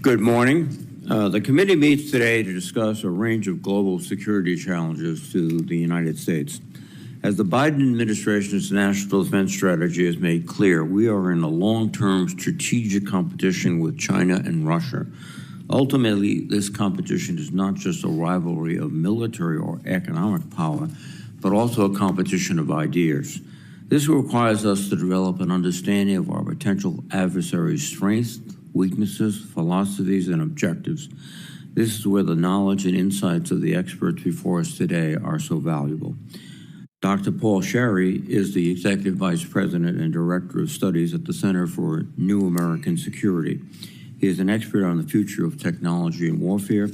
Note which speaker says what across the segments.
Speaker 1: Good morning. The committee meets today to discuss a range of global security challenges to the United States. As the Biden administration's national defense strategy has made clear, we are in a long-term strategic competition with China and Russia. Ultimately, this competition is not just a rivalry of military or economic power, but also a competition of ideas. This requires us to develop an understanding of our potential adversaries' strengths, weaknesses, philosophies, and objectives. This is where the knowledge and insights of the experts before us today are so valuable. Dr. Paul Scharre is the Executive Vice President and Director of Studies at the Center for New American Security. He is an expert on the future of technology and warfare,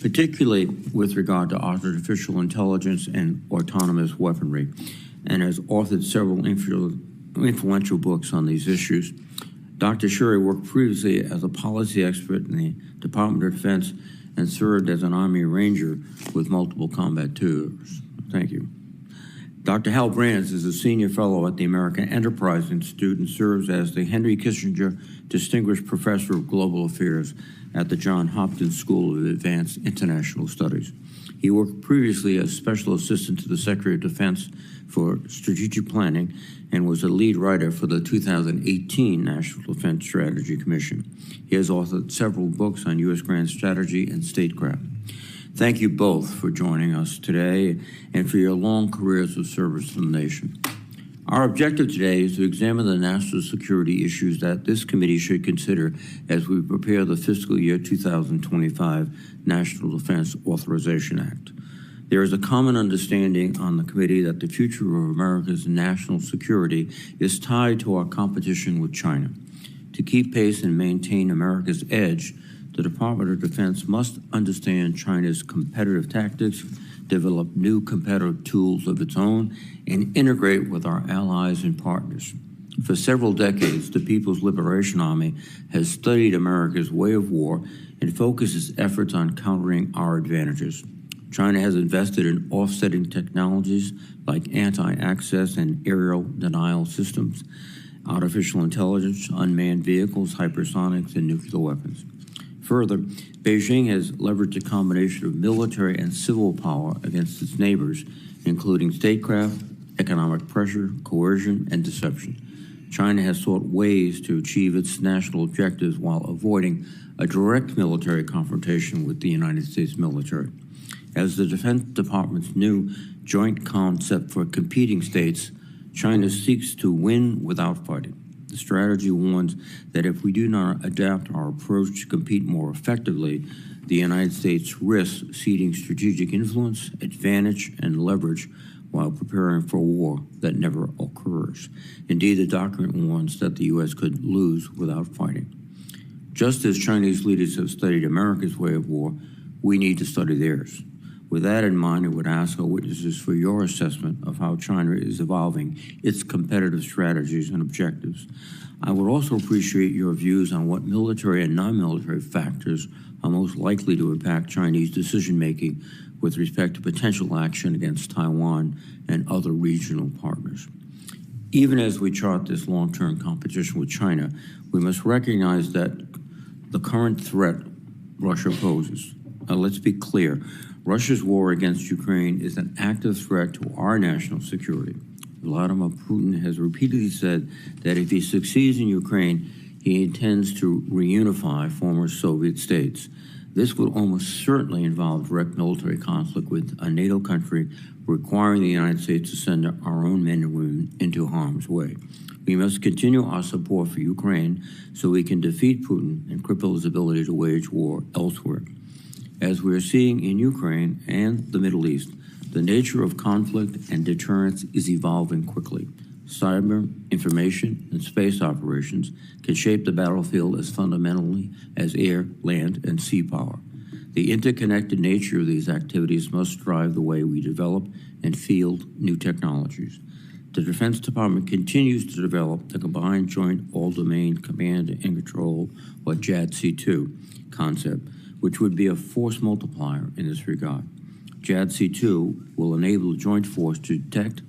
Speaker 1: particularly with regard to artificial intelligence and autonomous weaponry, and has authored several influential books on these issues. Dr. Scharre worked previously as a policy expert in the Department of Defense and served as an Army Ranger with multiple combat tours. Thank you. Dr. Hal Brands is a senior fellow at the American Enterprise Institute and serves as the Henry Kissinger Distinguished Professor of Global Affairs at the Johns Hopkins School of Advanced International Studies. He worked previously as Special Assistant to the Secretary of Defense for Strategic Planning and was a lead writer for the 2018 National Defense Strategy Commission. He has authored several books on U.S. grand strategy and statecraft. Thank you both for joining us today and for your long careers of service to the nation. Our objective today is to examine the national security issues that this committee should consider as we prepare the fiscal year 2025 National Defense Authorization Act. There is a common understanding on the committee that the future of America's national security is tied to our competition with China. To keep pace and maintain America's edge, the Department of Defense must understand China's competitive tactics, develop new competitive tools of its own, and integrate with our allies and partners. For several decades, the People's Liberation Army has studied America's way of war and focused its efforts on countering our advantages. China has invested in offsetting technologies like anti-access and aerial denial systems, artificial intelligence, unmanned vehicles, hypersonics, and nuclear weapons. Further, Beijing has leveraged a combination of military and civil power against its neighbors, including statecraft, economic pressure, coercion, and deception. China has sought ways to achieve its national objectives while avoiding a direct military confrontation with the United States military. As the Defense Department's new joint concept for competing states, China seeks to win without fighting. The strategy warns that if we do not adapt our approach to compete more effectively, the United States risks ceding strategic influence, advantage, and leverage while preparing for a war that never occurs. Indeed, the document warns that the U.S. could lose without fighting. Just as Chinese leaders have studied America's way of war, we need to study theirs. With that in mind, I would ask our witnesses for your assessment of how China is evolving its competitive strategies and objectives. I would also appreciate your views on what military and non-military factors are most likely to impact Chinese decision-making with respect to potential action against Taiwan and other regional partners. Even as we chart this long-term competition with China, we must recognize that the current threat Russia poses. Let's be clear. Russia's war against Ukraine is an active threat to our national security. Vladimir Putin has repeatedly said that if he succeeds in Ukraine, he intends to reunify former Soviet states. This would almost certainly involve direct military conflict with a NATO country, requiring the United States to send our own men and women into harm's way. We must continue our support for Ukraine so we can defeat Putin and cripple his ability to wage war elsewhere. As we are seeing in Ukraine and the Middle East, the nature of conflict and deterrence is evolving quickly. Cyber, information, and space operations can shape the battlefield as fundamentally as air, land, and sea power. The interconnected nature of these activities must drive the way we develop and field new technologies. The Defense Department continues to develop the Combined Joint All-Domain Command and Control, or JADC2, concept, which would be a force multiplier in this regard. JADC2 will enable the joint force to detect,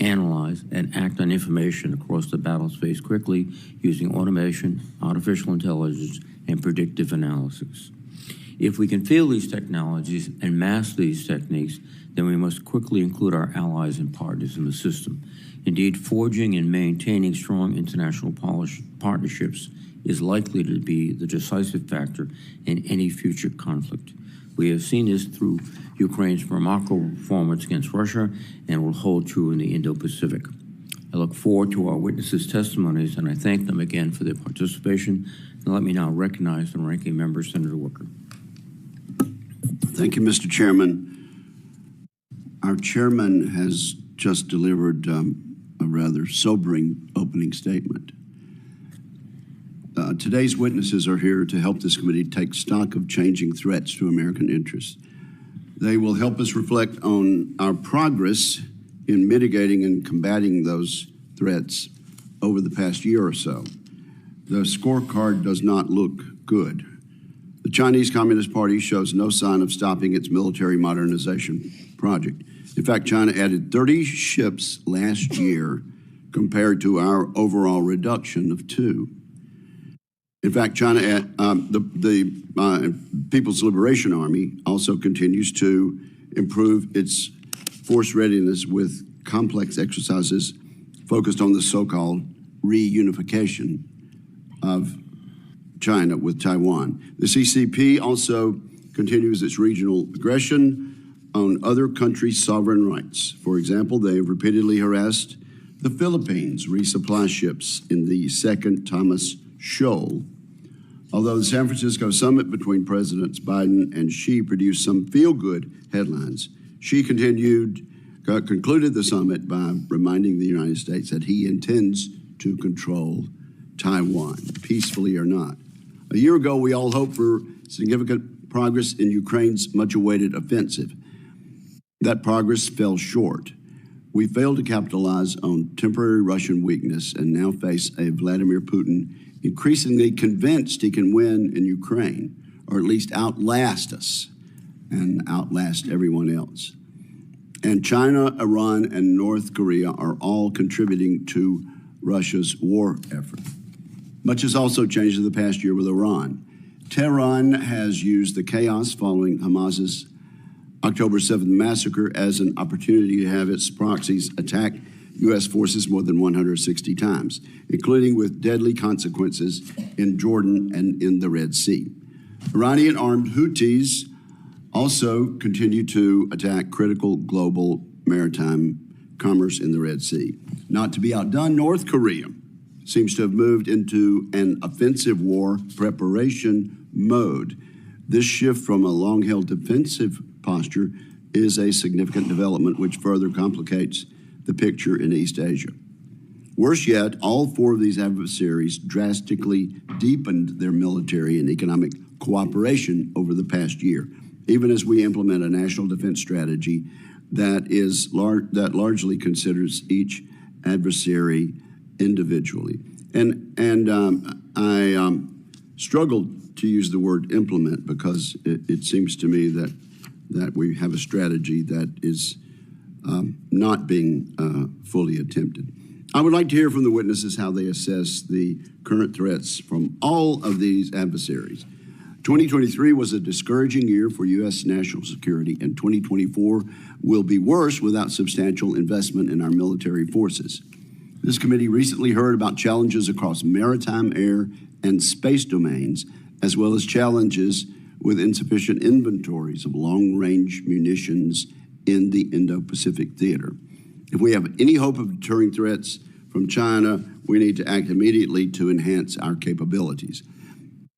Speaker 1: analyze, and act on information across the battle space quickly using automation, artificial intelligence, and predictive analysis. If we can field these technologies and master these techniques, then we must quickly include our allies and partners in the system. Indeed, forging and maintaining strong international partnerships is likely to be the decisive factor in any future conflict. We have seen this through Ukraine's remarkable performance against Russia and will hold true in the Indo-Pacific. I look forward to our witnesses' testimonies, and I thank them again for their participation. And let me now recognize the ranking member, Senator Wicker.
Speaker 2: Thank you, Mr. Chairman. Our chairman has just delivered a rather sobering opening statement. Today's witnesses are here to help this committee take stock of changing threats to American interests. They will help us reflect on our progress in mitigating and combating those threats over the past year or so. The scorecard does not look good. The Chinese Communist Party shows no sign of stopping its military modernization project. In fact, China added 30 ships last year compared to our overall reduction of 2. In fact, China, the People's Liberation Army also continues to improve its force readiness with complex exercises focused on the so-called reunification of China with Taiwan. The CCP also continues its regional aggression on other countries' sovereign rights. For example, they have repeatedly harassed the Philippines' resupply ships in the Second Thomas Shoal. Although the San Francisco summit between Presidents Biden and Xi produced some feel-good headlines, Xi concluded the summit by reminding the United States that he intends to control Taiwan, peacefully or not. A year ago, we all hoped for significant progress in Ukraine's much-awaited offensive. That progress fell short. We failed to capitalize on temporary Russian weakness and now face a Vladimir Putin increasingly convinced he can win in Ukraine, or at least outlast us and outlast everyone else. And China, Iran, and North Korea are all contributing to Russia's war effort. Much has also changed in the past year with Iran. Tehran has used the chaos following Hamas's October 7th massacre as an opportunity to have its proxies attack U.S. forces more than 160 times, including with deadly consequences in Jordan and in the Red Sea. Iranian armed Houthis also continue to attack critical global maritime commerce in the Red Sea. Not to be outdone, North Korea seems to have moved into an offensive war preparation mode. This shift from a long-held defensive posture is a significant development which further complicates the picture in East Asia. Worse yet, all 4 of these adversaries drastically deepened their military and economic cooperation over the past year, even as we implement a national defense strategy that largely considers each adversary individually. I struggled to use the word implement because it seems to me that we have a strategy that is not being fully attempted. I would like to hear from the witnesses how they assess the current threats from all of these adversaries. 2023 was a discouraging year for U.S. national security, and 2024 will be worse without substantial investment in our military forces. This committee recently heard about challenges across maritime, air, and space domains, as well as challenges with insufficient inventories of long-range munitions in the Indo-Pacific theater. If we have any hope of deterring threats from China, we need to act immediately to enhance our capabilities.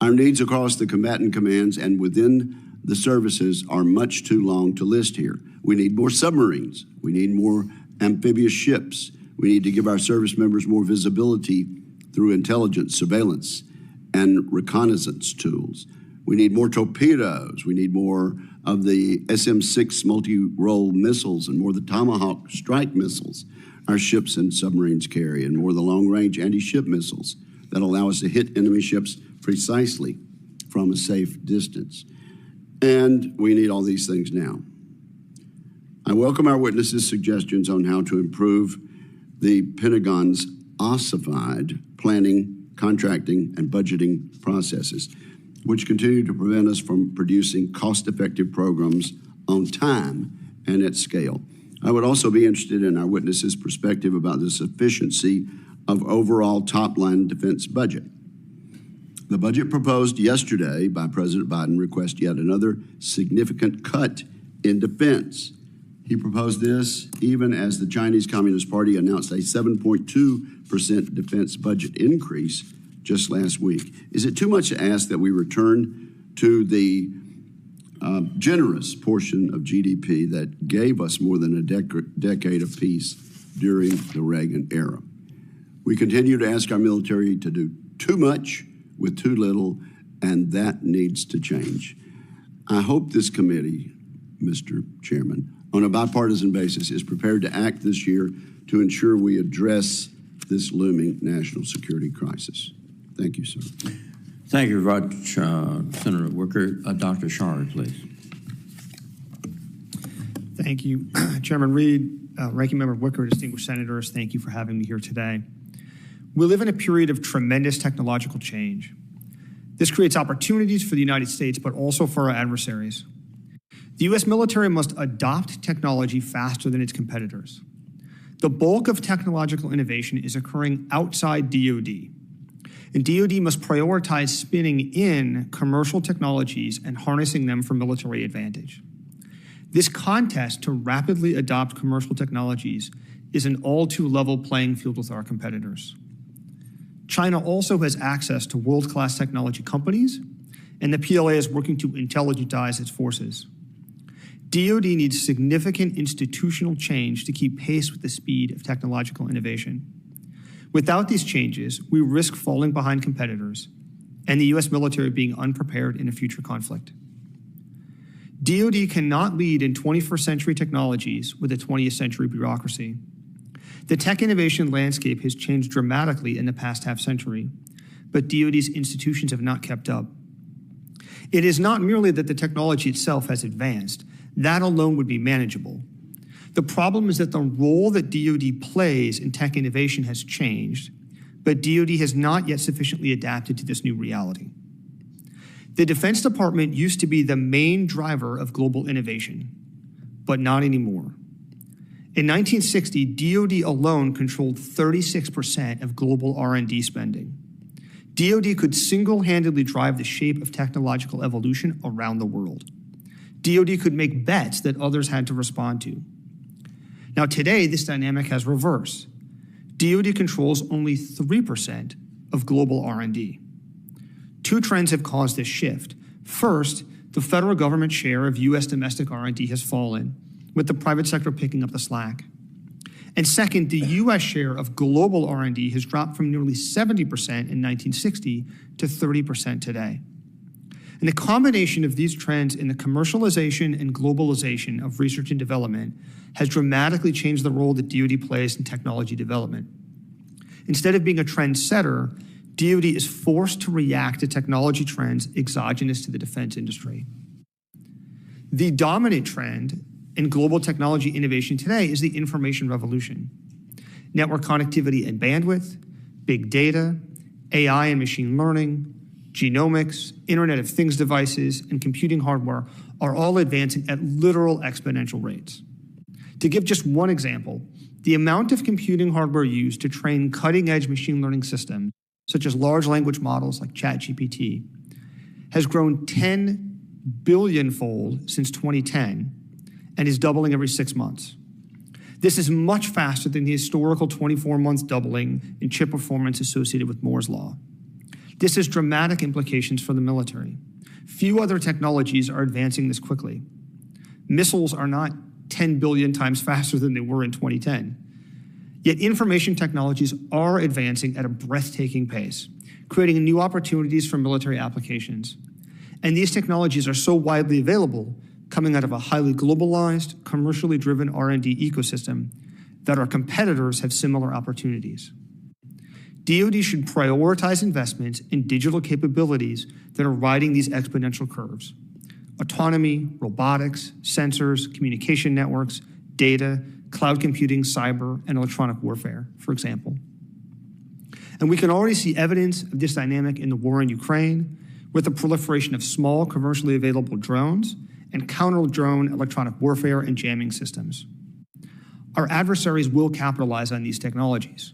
Speaker 2: Our needs across the combatant commands and within the services are much too long to list here. We need more submarines. We need more amphibious ships. We need to give our service members more visibility through intelligence, surveillance, and reconnaissance tools. We need more torpedoes. We need more of the SM-6 multi-role missiles and more of the Tomahawk strike missiles our ships and submarines carry, and more of the long-range anti-ship missiles that allow us to hit enemy ships precisely from a safe distance. And we need all these things now. I welcome our witnesses' suggestions on how to improve the Pentagon's ossified planning, contracting, and budgeting processes. which continue to prevent us from producing cost-effective programs on time and at scale. I would also be interested in our witnesses' perspective about the sufficiency of overall top-line defense budget. The budget proposed yesterday by President Biden requests yet another significant cut in defense. He proposed this even as the Chinese Communist Party announced a 7.2% defense budget increase just last week. Is it too much to ask that we return to the generous portion of GDP that gave us more than a decade of peace during the Reagan era? We continue to ask our military to do too much with too little, and that needs to change. I hope this committee, Mr. Chairman, on a bipartisan basis, is prepared to act this year to ensure we address this looming national security crisis. Thank you, sir.
Speaker 1: Thank you very much, Senator Wicker. Dr. Scharre, please.
Speaker 3: Thank you, Chairman Reed, Ranking Member Wicker, distinguished senators. Thank you for having me here today. We live in a period of tremendous technological change. This creates opportunities for the United States, but also for our adversaries. The U.S. military must adopt technology faster than its competitors. The bulk of technological innovation is occurring outside DoD, and DoD must prioritize spinning in commercial technologies and harnessing them for military advantage. This contest to rapidly adopt commercial technologies is an all-too-level playing field with our competitors. China also has access to world-class technology companies, and the PLA is working to intelligentize its forces. DoD needs significant institutional change to keep pace with the speed of technological innovation. Without these changes, we risk falling behind competitors and the U.S. military being unprepared in a future conflict. DoD cannot lead in 21st century technologies with a 20th century bureaucracy. The tech innovation landscape has changed dramatically in the past half century, but DoD's institutions have not kept up. It is not merely that the technology itself has advanced. That alone would be manageable. The problem is that the role that DoD plays in tech innovation has changed, but DoD has not yet sufficiently adapted to this new reality. The Defense Department used to be the main driver of global innovation, but not anymore. In 1960, DoD alone controlled 36% of global R&D spending. DoD could single-handedly drive the shape of technological evolution around the world. DoD could make bets that others had to respond to. Now today, this dynamic has reversed. DoD controls only 3% of global R&D. Two trends have caused this shift. First, the federal government share of U.S. domestic R&D has fallen, with the private sector picking up the slack. And second, the U.S. share of global R&D has dropped from nearly 70% in 1960 to 30% today. And the combination of these trends in the commercialization and globalization of research and development has dramatically changed the role that DoD plays in technology development. Instead of being a trendsetter, DoD is forced to react to technology trends exogenous to the defense industry. The dominant trend in global technology innovation today is the information revolution. Network connectivity and bandwidth, big data, AI and machine learning, genomics, Internet of Things devices, and computing hardware are all advancing at literal exponential rates. To give just one example, the amount of computing hardware used to train cutting-edge machine learning systems, such as large language models like ChatGPT, has grown 10 billion-fold since 2010 and is doubling every 6 months. This is much faster than the historical 24-month doubling in chip performance associated with Moore's Law. This has dramatic implications for the military. Few other technologies are advancing this quickly. Missiles are not 10 billion times faster than they were in 2010. Yet information technologies are advancing at a breathtaking pace, creating new opportunities for military applications. And these technologies are so widely available, coming out of a highly globalized, commercially driven R&D ecosystem, that our competitors have similar opportunities. DoD should prioritize investments in digital capabilities that are riding these exponential curves. Autonomy, robotics, sensors, communication networks, data, cloud computing, cyber, and electronic warfare, for example. And we can already see evidence of this dynamic in the war in Ukraine, with the proliferation of small, commercially available drones and counter-drone electronic warfare and jamming systems. Our adversaries will capitalize on these technologies.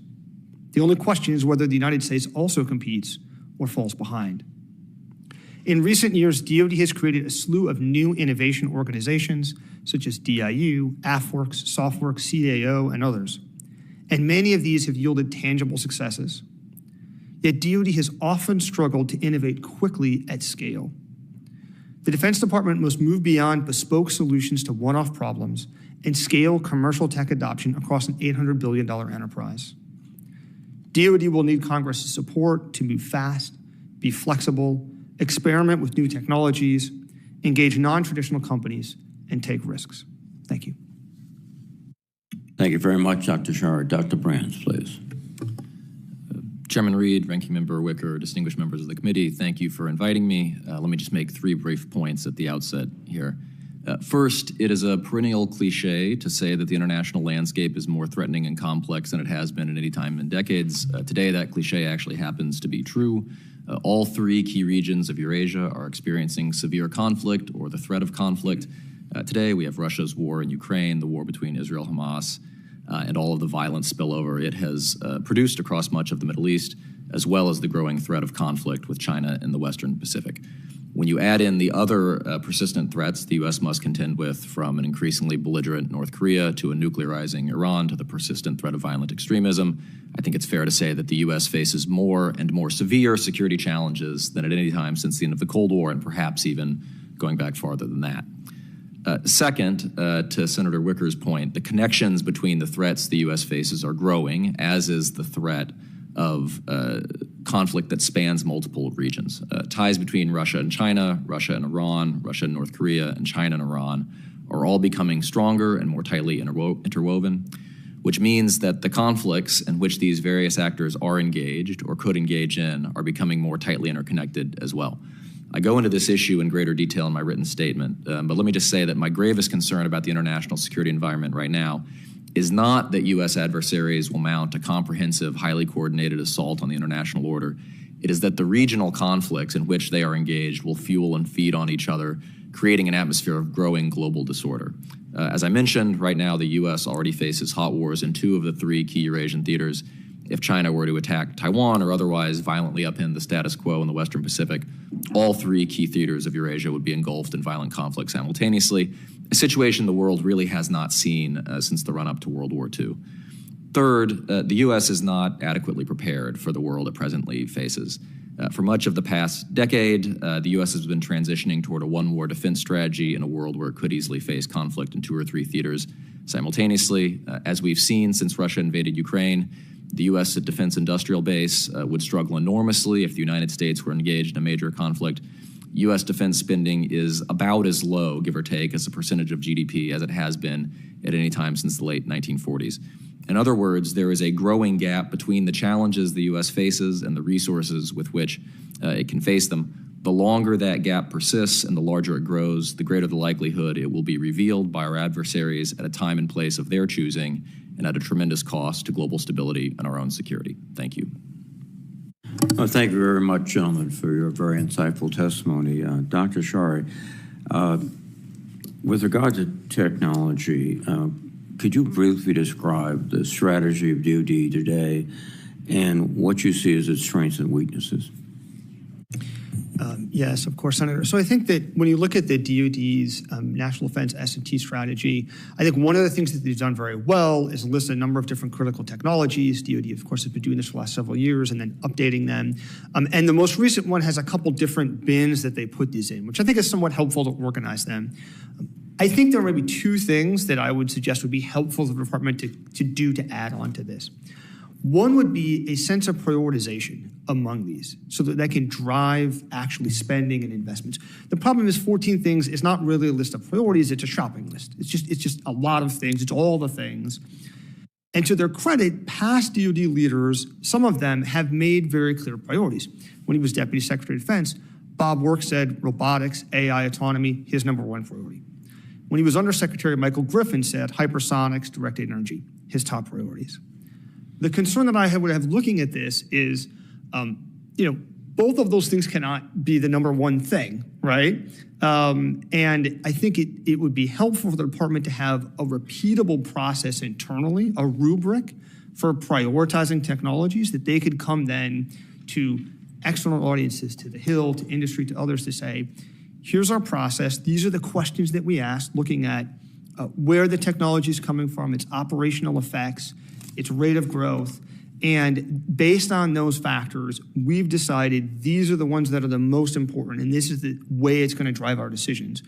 Speaker 3: The only question is whether the United States also competes or falls behind. In recent years, DoD has created a slew of new innovation organizations such as DIU, AFWorks, SoftWorks, CAO, and others. And many of these have yielded tangible successes. Yet DoD has often struggled to innovate quickly at scale. The Defense Department must move beyond bespoke solutions to one-off problems and scale commercial tech adoption across an $800 billion enterprise. DoD will need Congress's support to move fast, be flexible, experiment with new technologies, engage non-traditional companies, and take risks. Thank you.
Speaker 1: Thank you very much, Dr. Scharre. Dr. Brands, please.
Speaker 4: Chairman Reed, Ranking Member Wicker, distinguished members of the committee, thank you for inviting me. Let me just make 3 brief points at the outset here. First, it is a perennial cliche to say that the international landscape is more threatening and complex than it has been at any time in decades. Today, that cliche actually happens to be true. All 3 key regions of Eurasia are experiencing severe conflict or the threat of conflict. Today, we have Russia's war in Ukraine, the war between Israel and Hamas, and all of the violent spillover it has produced across much of the Middle East, as well as the growing threat of conflict with China in the Western Pacific. When you add in the other persistent threats the U.S. must contend with, from an increasingly belligerent North Korea to a nuclearizing Iran to the persistent threat of violent extremism, I think it's fair to say that the U.S. faces more and more severe security challenges than at any time since the end of the Cold War, and perhaps even going back farther than that. Second, to Senator Wicker's point, the connections between the threats the U.S. faces are growing, as is the threat of conflict that spans multiple regions. Ties between Russia and China, Russia and Iran, Russia and North Korea, and China and Iran are all becoming stronger and more tightly interwoven, which means that the conflicts in which these various actors are engaged or could engage in are becoming more tightly interconnected as well. I go into this issue in greater detail in my written statement, but let me just say that my gravest concern about the international security environment right now is not that U.S. adversaries will mount a comprehensive, highly coordinated assault on the international order. It is that the regional conflicts in which they are engaged will fuel and feed on each other, creating an atmosphere of growing global disorder. As I mentioned, right now the U.S. already faces hot wars in 2 of the 3 key Eurasian theaters. If China were to attack Taiwan or otherwise violently upend the status quo in the Western Pacific, all 3 key theaters of Eurasia would be engulfed in violent conflict simultaneously, a situation the world really has not seen since the run-up to World War II. Third, the U.S. is not adequately prepared for the world it presently faces. For much of the past decade, the U.S. has been transitioning toward a one-war defense strategy in a world where it could easily face conflict in 2 or 3 theaters simultaneously. As we've seen since Russia invaded Ukraine, the U.S. defense industrial base would struggle enormously if the United States were engaged in a major conflict. U.S. defense spending is about as low, give or take, as a percentage of GDP as it has been at any time since the late 1940s. In other words, there is a growing gap between the challenges the U.S. faces and the resources with which it can face them. The longer that gap persists and the larger it grows, the greater the likelihood it will be revealed by our adversaries at a time and place of their choosing, and at a tremendous cost to global stability and our own security. Thank you.
Speaker 1: Well, thank you very much, gentlemen, for your very insightful testimony. Dr. Scharre, with regard to technology, could you briefly describe the strategy of DoD today and what you see as its strengths and weaknesses?
Speaker 3: Yes, of course, Senator. So I think that when you look at the DoD's national defense S&T strategy, I think one of the things that they've done very well is list a number of different critical technologies. DoD, of course, has been doing this for the last several years and then updating them. And the most recent one has a couple different bins that they put these in, which I think is somewhat helpful to organize them. I think there may be 2 things that I would suggest would be helpful to the department to do to add on to this. One would be a sense of prioritization among these so that they can drive actually spending and investments. The problem is 14 things is not really a list of priorities, it's a shopping list. It's just a lot of things, it's all the things. And to their credit, past DoD leaders, some of them have made very clear priorities. When he was Deputy Secretary of Defense, Bob Work said robotics, AI, autonomy, his number 1 priority. When he was Undersecretary, Michael Griffin said hypersonics, directed energy, his top priorities. The concern that I would have looking at this is, both of those things cannot be the number one thing, right? And I think it would be helpful for the department to have a repeatable process internally, a rubric for prioritizing technologies that they could come then to external audiences, to the Hill, to industry, to others to say, here's our process. These are the questions that we ask, looking at where the technology is coming from, its operational effects, its rate of growth. And based on those factors, we've decided these are the ones that are the most important, and this is the way it's going to drive our decisions.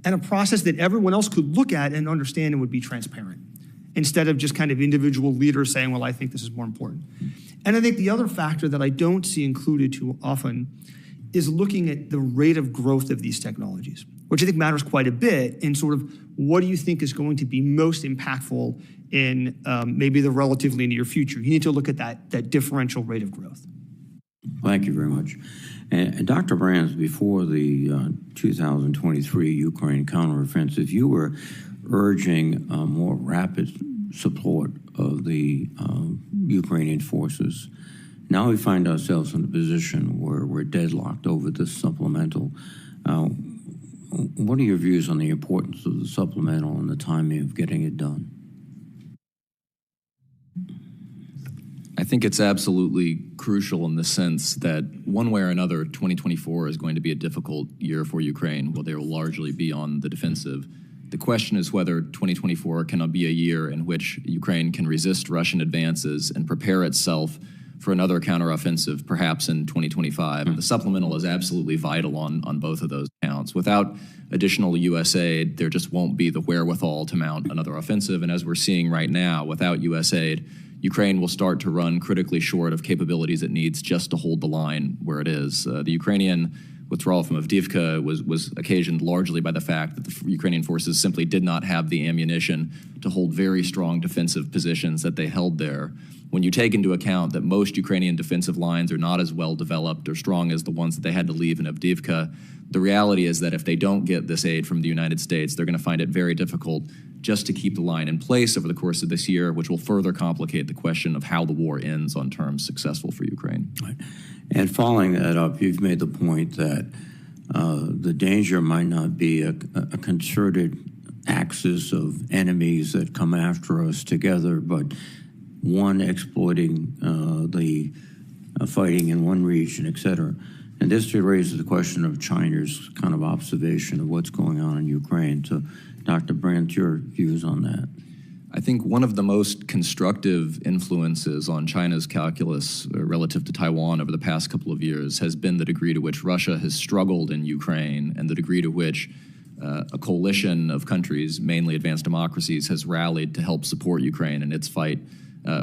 Speaker 3: And a process that everyone else could look at and understand and would be transparent, instead of just kind of individual leaders saying, well, I think this is more important. And I think the other factor that I don't see included too often is looking at the rate of growth of these technologies, which I think matters quite a bit in sort of what do you think is going to be most impactful in maybe the relatively near future. You need to look at that differential rate of growth.
Speaker 1: Thank you very much. And Dr. Brands, before the 2023 Ukraine counteroffensive, you were urging more rapid support of the Ukrainian forces. Now we find ourselves in a position where we're deadlocked over this supplemental. What are your views on the importance of the supplemental and the timing of getting it done?
Speaker 4: I think it's absolutely crucial in the sense that one way or another, 2024 is going to be a difficult year for Ukraine, where they will largely be on the defensive. The question is whether 2024 cannot be a year in which Ukraine can resist Russian advances and prepare itself for another counteroffensive, perhaps in 2025. And the supplemental is absolutely vital on both of those counts. Without additional U.S. aid, there just won't be the wherewithal to mount another offensive. And as we're seeing right now, without U.S. aid, Ukraine will start to run critically short of capabilities it needs just to hold the line where it is. The Ukrainian withdrawal from Avdiivka was occasioned largely by the fact that the Ukrainian forces simply did not have the ammunition to hold very strong defensive positions that they held there. When you take into account that most Ukrainian defensive lines are not as well developed or strong as the ones that they had to leave in Avdiivka, the reality is that if they don't get this aid from the United States, they're going to find it very difficult just to keep the line in place over the course of this year, which will further complicate the question of how the war ends on terms successful for Ukraine.
Speaker 1: Right. And following that up, you've made the point that the danger might not be a concerted axis of enemies that come after us together, but one exploiting the fighting in one region, et cetera. And this raises the question of China's kind of observation of what's going on in Ukraine. So, Dr. Brandt, your views on that?
Speaker 4: I think one of the most constructive influences on China's calculus relative to Taiwan over the past couple of years has been the degree to which Russia has struggled in Ukraine and the degree to which a coalition of countries, mainly advanced democracies, has rallied to help support Ukraine in its fight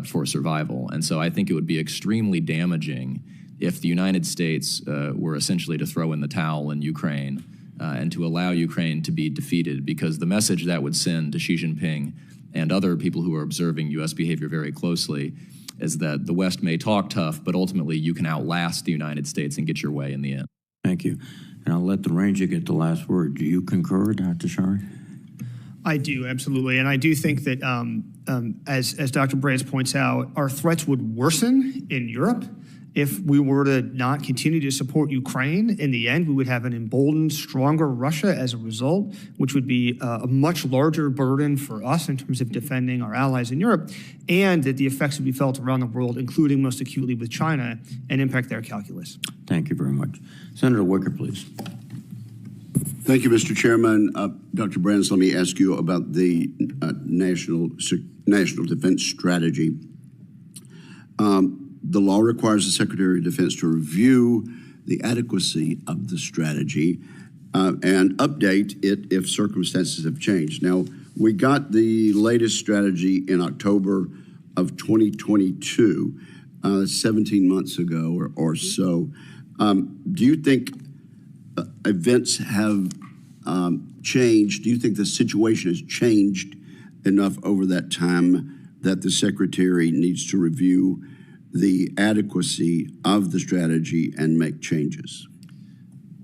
Speaker 4: for survival. And so I think it would be extremely damaging if the United States were essentially to throw in the towel in Ukraine and to allow Ukraine to be defeated, because the message that would send to Xi Jinping and other people who are observing U.S. behavior very closely is that the West may talk tough, but ultimately you can outlast the United States and get your way in the end.
Speaker 1: Thank you. And I'll let the Ranger get the last word. Do you concur, Dr. Scharre?
Speaker 3: I do, absolutely. And I do think that, as Dr. Brands points out, our threats would worsen in Europe if we were to not continue to support Ukraine. In the end, we would have an emboldened, stronger Russia as a result, which would be a much larger burden for us in terms of defending our allies in Europe, and that the effects would be felt around the world, including most acutely with China, and impact their calculus.
Speaker 1: Thank you very much. Senator Wicker, please.
Speaker 2: Thank you, Mr. Chairman. Dr. Brands, let me ask you about the national defense strategy. The law requires the Secretary of Defense to review the adequacy of the strategy and update it if circumstances have changed. Now, we got the latest strategy in October of 2022, 17 months ago or so. Do you think events have changed? Do you think the situation has changed enough over that time that the Secretary needs to review the adequacy of the strategy and make changes?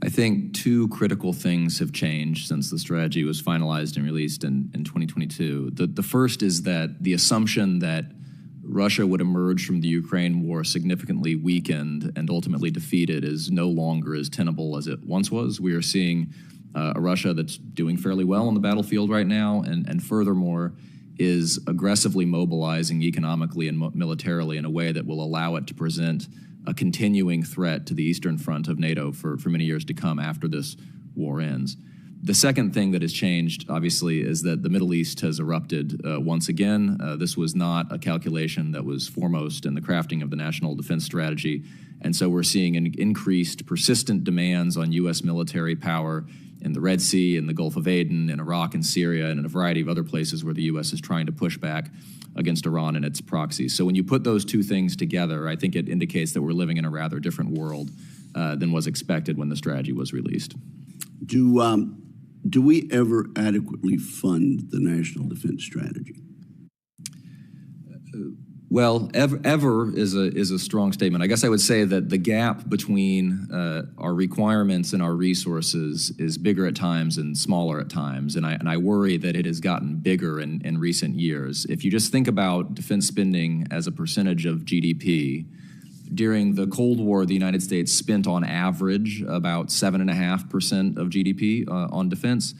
Speaker 4: I think two critical things have changed since the strategy was finalized and released in 2022. The first is that the assumption that Russia would emerge from the Ukraine war significantly weakened and ultimately defeated is no longer as tenable as it once was. We are seeing a Russia that's doing fairly well on the battlefield right now, and furthermore, is aggressively mobilizing economically and militarily in a way that will allow it to present a continuing threat to the Eastern Front of NATO for many years to come after this war ends. The second thing that has changed, obviously, is that the Middle East has erupted once again. This was not a calculation that was foremost in the crafting of the National Defense Strategy, and so we're seeing an increased, persistent demands on U.S. military power in the Red Sea, in the Gulf of Aden, in Iraq and Syria, and in a variety of other places where the U.S. is trying to push back against Iran and its proxies. So when you put those two things together, I think it indicates that we're living in a rather different world than was expected when the strategy was released.
Speaker 2: Do we ever adequately fund the National Defense Strategy?
Speaker 4: Well, ever is a strong statement. I guess I would say that the gap between our requirements and our resources is bigger at times and smaller at times, and I worry that it has gotten bigger in recent years. If you just think about defense spending as a percentage of GDP, during the Cold War, the United States spent on average about 7.5% of GDP on defense.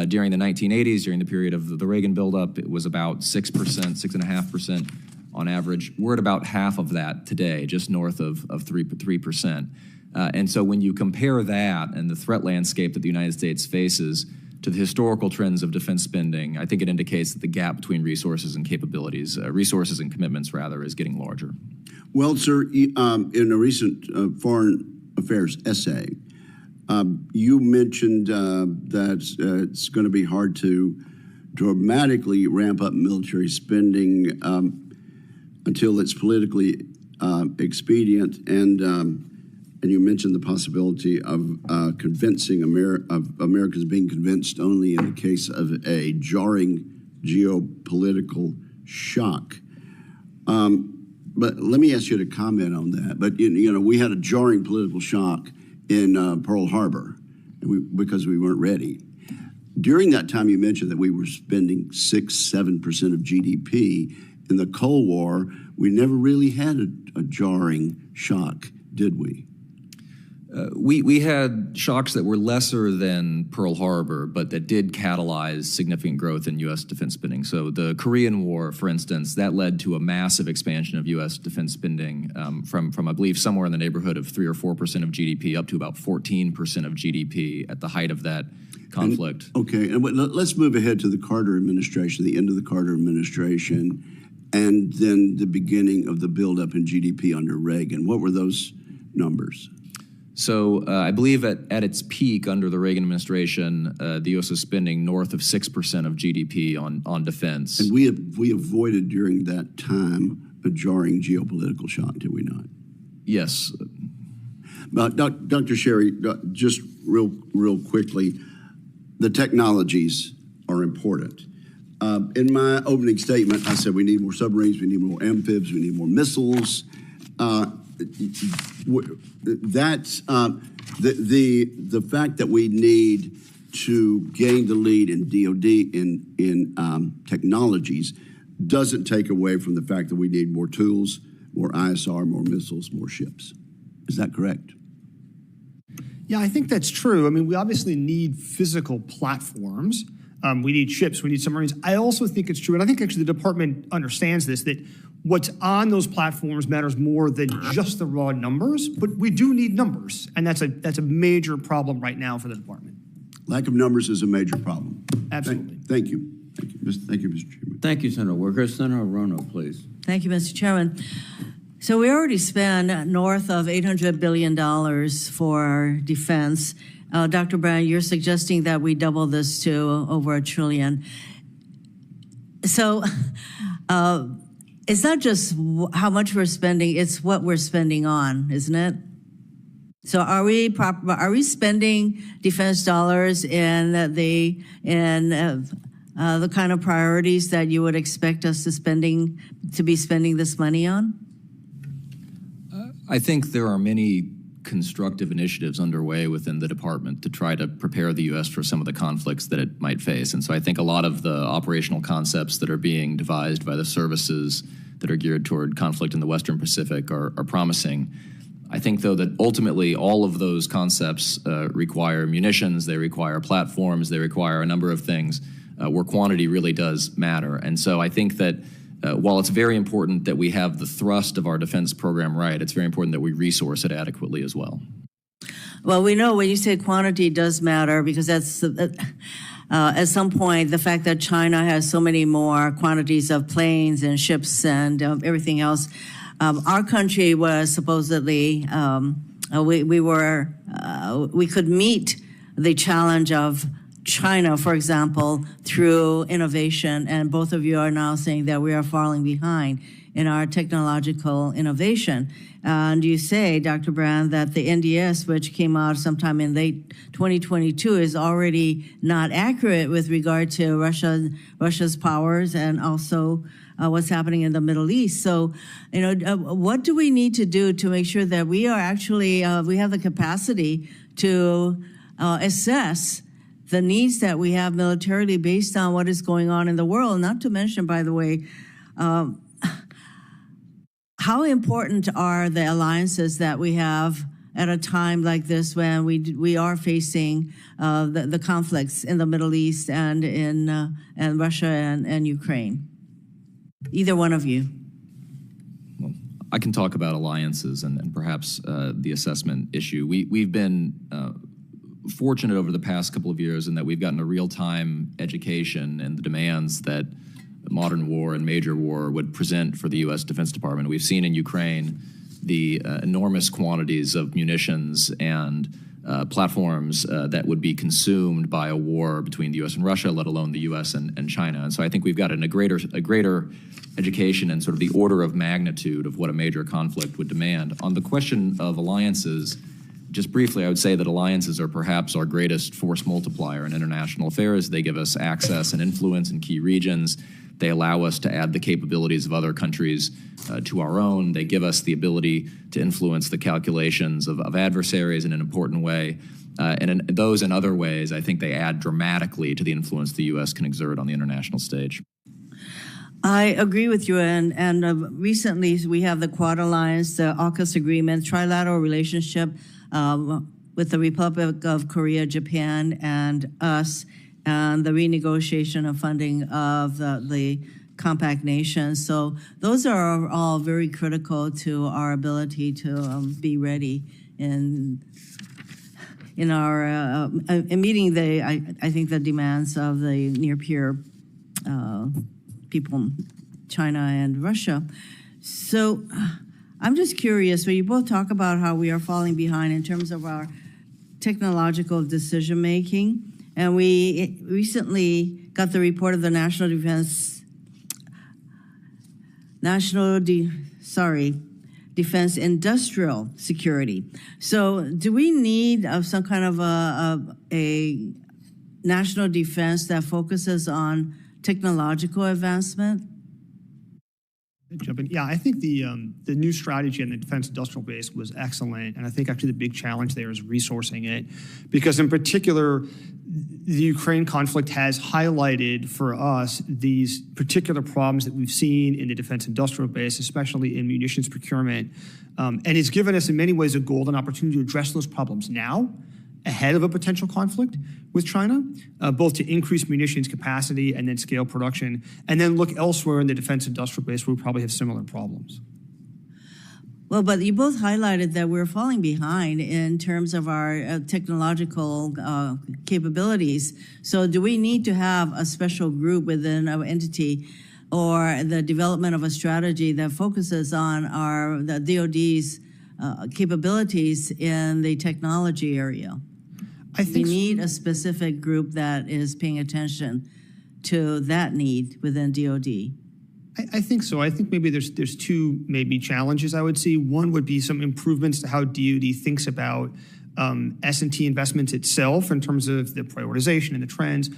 Speaker 4: During the 1980s, during the period of the Reagan buildup, it was about 6%, 6.5%. On average. We're at about half of that today, just north of 3%. And so when you compare that and the threat landscape that the United States faces to the historical trends of defense spending, I think it indicates that the gap between resources and capabilities, resources and commitments rather, is getting larger.
Speaker 2: Well, sir, in a recent Foreign Affairs essay, you mentioned that it's going to be hard to dramatically ramp up military spending until it's politically expedient, and you mentioned the possibility of convincing Americans being convinced only in the case of a jarring geopolitical shock. But let me ask you to comment on that. But you know, we had a jarring political shock in Pearl Harbor because we weren't ready. During that time, you mentioned that we were spending 6-7% of GDP. In the Cold War, we never really had a jarring shock, did we?
Speaker 4: We had shocks that were lesser than Pearl Harbor, but that did catalyze significant growth in U.S. defense spending. So the Korean War, for instance, that led to a massive expansion of U.S. defense spending from I believe, somewhere in the neighborhood of 3 or 4% of GDP up to about 14% of GDP at the height of that conflict.
Speaker 2: And let's move ahead to the Carter administration, the end of the Carter administration, and then the beginning of the buildup in GDP under Reagan. What were those numbers?
Speaker 4: So I believe at its peak under the Reagan administration, the U.S. was spending north of 6% of GDP on defense.
Speaker 2: And we avoided during that time a jarring geopolitical shock, did we not?
Speaker 4: Yes.
Speaker 2: Dr. Sherry, just real quickly, the technologies are important. In my opening statement, I said we need more submarines, we need more amphibs, we need more missiles. That's the fact that we need to gain the lead in DoD in technologies doesn't take away from the fact that we need more tools, more ISR, more missiles, more ships. Is that correct?
Speaker 3: Yeah, I think that's true. I mean, we obviously need physical platforms. We need ships, we need submarines. I also think it's true, and I think actually the department understands this, that what's on those platforms matters more than just the raw numbers, but we do need numbers, and that's a major problem right now for the department.
Speaker 2: Lack of numbers is a major problem.
Speaker 3: Absolutely.
Speaker 2: Thank you. Thank you, Mr. Chairman.
Speaker 1: Thank you, Senator Wicker. Senator Rono, please.
Speaker 5: Thank you, Mr. Chairman. So we already spend north of $800 billion for defense. Dr. Brown, you're suggesting that we double this to over $1 trillion. So it's not just how much we're spending, it's what we're spending on, isn't it? So are we spending defense dollars in the kind of priorities that you would expect us to be spending this money on?
Speaker 4: I think there are many constructive initiatives underway within the department to try to prepare the U.S. for some of the conflicts that it might face. And so I think a lot of the operational concepts that are being devised by the services that are geared toward conflict in the Western Pacific are promising. I think, though, that ultimately all of those concepts require munitions, they require platforms, they require a number of things where quantity really does matter. And so I think that while it's very important that we have the thrust of our defense program right, it's very important that we resource it adequately as well.
Speaker 5: Well, we know when you say quantity does matter, because that's at some point the fact that China has so many more quantities of planes and ships and everything else. Our country was supposedly we could meet the challenge of China, for example, through innovation, and both of you are now saying that we are falling behind in our technological innovation. And you say, Dr. Brand, that the NDS, which came out sometime in late 2022, is already not accurate with regard to Russia's powers and also what's happening in the Middle East. So, what do we need to do to make sure that we are actually, we have the capacity to assess the needs that we have militarily based on what is going on in the world? Not to mention, by the way, how important are the alliances that we have at a time like this when we are facing the conflicts in the Middle East and in and Russia and Ukraine? Either one of you.
Speaker 4: Well, I can talk about alliances and perhaps the assessment issue. We've been fortunate over the past couple of years in that we've gotten a real-time education and the demands that modern war and major war would present for the U.S. Defense Department. We've seen in Ukraine the enormous quantities of munitions and platforms that would be consumed by a war between the U.S. and Russia, let alone the U.S. and China. And so I think we've got a greater education and sort of the order of magnitude of what a major conflict would demand. On the question of alliances, just briefly, I would say that alliances are perhaps our greatest force multiplier in international affairs. They give us access and influence in key regions. They allow us to add the capabilities of other countries to our own. They give us the ability to influence the calculations of adversaries in an important way. And in those and other ways, I think they add dramatically to the influence the U.S. can exert on the international stage.
Speaker 5: I agree with you, and recently we have the Quad Alliance, the AUKUS agreement, trilateral relationship with the Republic of Korea, Japan, and us, and the renegotiation of funding of the compact nations. So those are all very critical to our ability to be ready in our in meeting I think the demands of the near peer people, China and Russia. So I'm just curious, when you both talk about how we are falling behind in terms of our technological decision making, and we recently got the report of the Defense Industrial Security. So do we need some kind of a national defense that focuses on technological advancement?
Speaker 3: Jump in. Yeah, I think the new strategy in the defense industrial base was excellent, and I think actually the big challenge there is resourcing it, because in particular, the Ukraine conflict has highlighted for us these particular problems that we've seen in the defense industrial base, especially in munitions procurement, and it's given us in many ways a golden opportunity to address those problems now, ahead of a potential conflict with China, both to increase munitions capacity and then scale production, and then look elsewhere in the defense industrial base where we probably have similar problems.
Speaker 5: Well, but you both highlighted that we're falling behind in terms of our technological capabilities. So do we need to have a special group within our entity or the development of a strategy that focuses on the DoD's capabilities in the technology area?
Speaker 3: I think
Speaker 5: we need a specific group that is paying attention to that need within DoD.
Speaker 3: I think so. I think maybe there's two maybe challenges I would see. One would be some improvements to how DoD thinks about S&T investments itself in terms of the prioritization and the trends,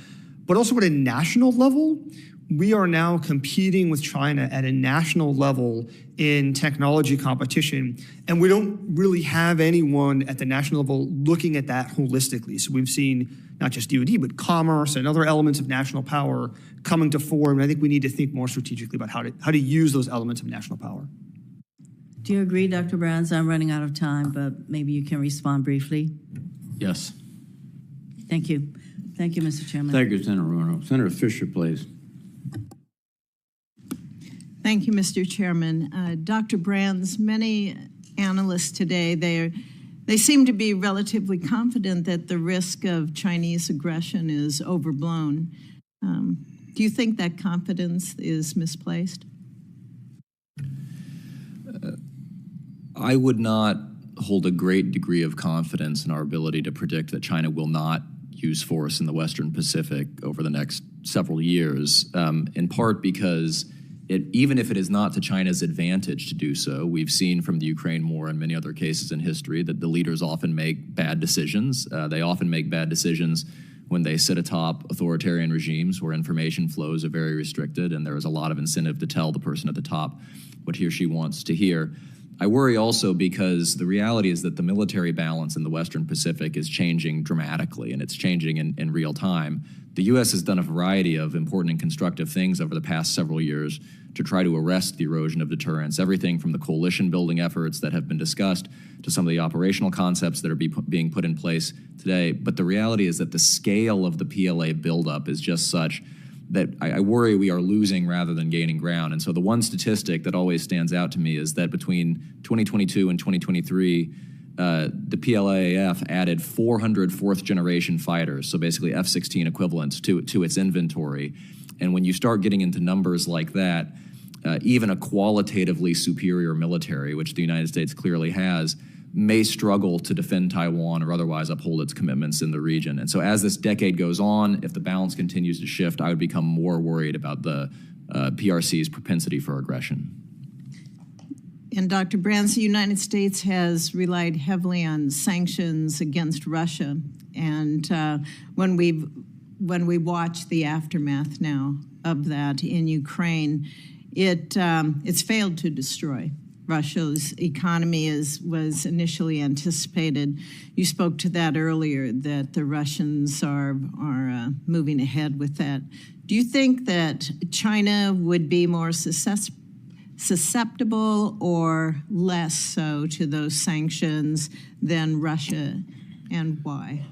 Speaker 3: but also at a national level, we are now competing with China at a national level in technology competition, and we don't really have anyone at the national level looking at that holistically. So we've seen not just DoD, but commerce and other elements of national power coming to fore, and I think we need to think more strategically about how to use those elements of national power.
Speaker 5: Do you agree, Dr. Brands? I'm running out of time, but maybe you can respond briefly.
Speaker 4: Yes.
Speaker 5: Thank you. Thank you, Mr. Chairman.
Speaker 1: Thank you, Senator Roanoke. Senator Fisher, please.
Speaker 6: Thank you, Mr. Chairman. Dr. Brands, many analysts today, they seem to be relatively confident that the risk of Chinese aggression is overblown. Do you think that confidence is misplaced?
Speaker 4: I would not hold a great degree of confidence in our ability to predict that China will not use force in the Western Pacific over the next several years, in part because even if it is not to China's advantage to do so, we've seen from the Ukraine war and many other cases in history that the leaders often make bad decisions. They often make bad decisions when they sit atop authoritarian regimes where information flows are very restricted and there is a lot of incentive to tell the person at the top what he or she wants to hear. I worry also because the reality is that the military balance in the Western Pacific is changing dramatically, and it's changing in real time. The U.S. has done a variety of important and constructive things over the past several years to try to arrest the erosion of deterrence, everything from the coalition-building efforts that have been discussed to some of the operational concepts that are being put in place today. But the reality is that the scale of the PLA buildup is just such that I worry we are losing rather than gaining ground. And so the one statistic that always stands out to me is that between 2022 and 2023, the PLAAF added 400 fourth-generation fighters, so basically F-16 equivalents, to its inventory. And when you start getting into numbers like that, even a qualitatively superior military, which the United States clearly has, may struggle to defend Taiwan or otherwise uphold its commitments in the region. And so as this decade goes on, if the balance continues to shift, I would become more worried about the PRC's propensity for aggression.
Speaker 6: And Dr. Brands, the United States has relied heavily on sanctions against Russia. And when we watch the aftermath now of that in Ukraine, it's failed to destroy. Russia's economy was initially anticipated. You spoke to that earlier, that the Russians are moving ahead with that. Do you think that China would be more susceptible or less so to those sanctions than Russia, and why?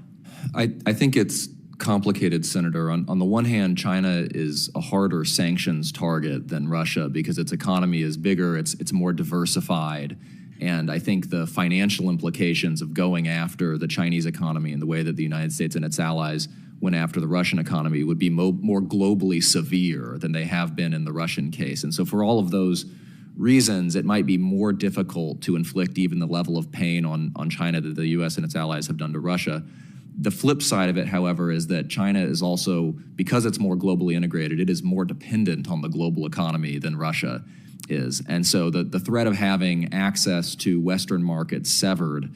Speaker 4: I think it's complicated, Senator. On the one hand, China is a harder sanctions target than Russia because its economy is bigger, it's more diversified, and I think the financial implications of going after the Chinese economy in the way that the United States and its allies went after the Russian economy would be more globally severe than they have been in the Russian case. And so for all of those reasons, it might be more difficult to inflict even the level of pain on China that the U.S. and its allies have done to Russia. The flip side of it, however, is that China is also, because it's more globally integrated, it is more dependent on the global economy than Russia is. And so the threat of having access to Western markets severed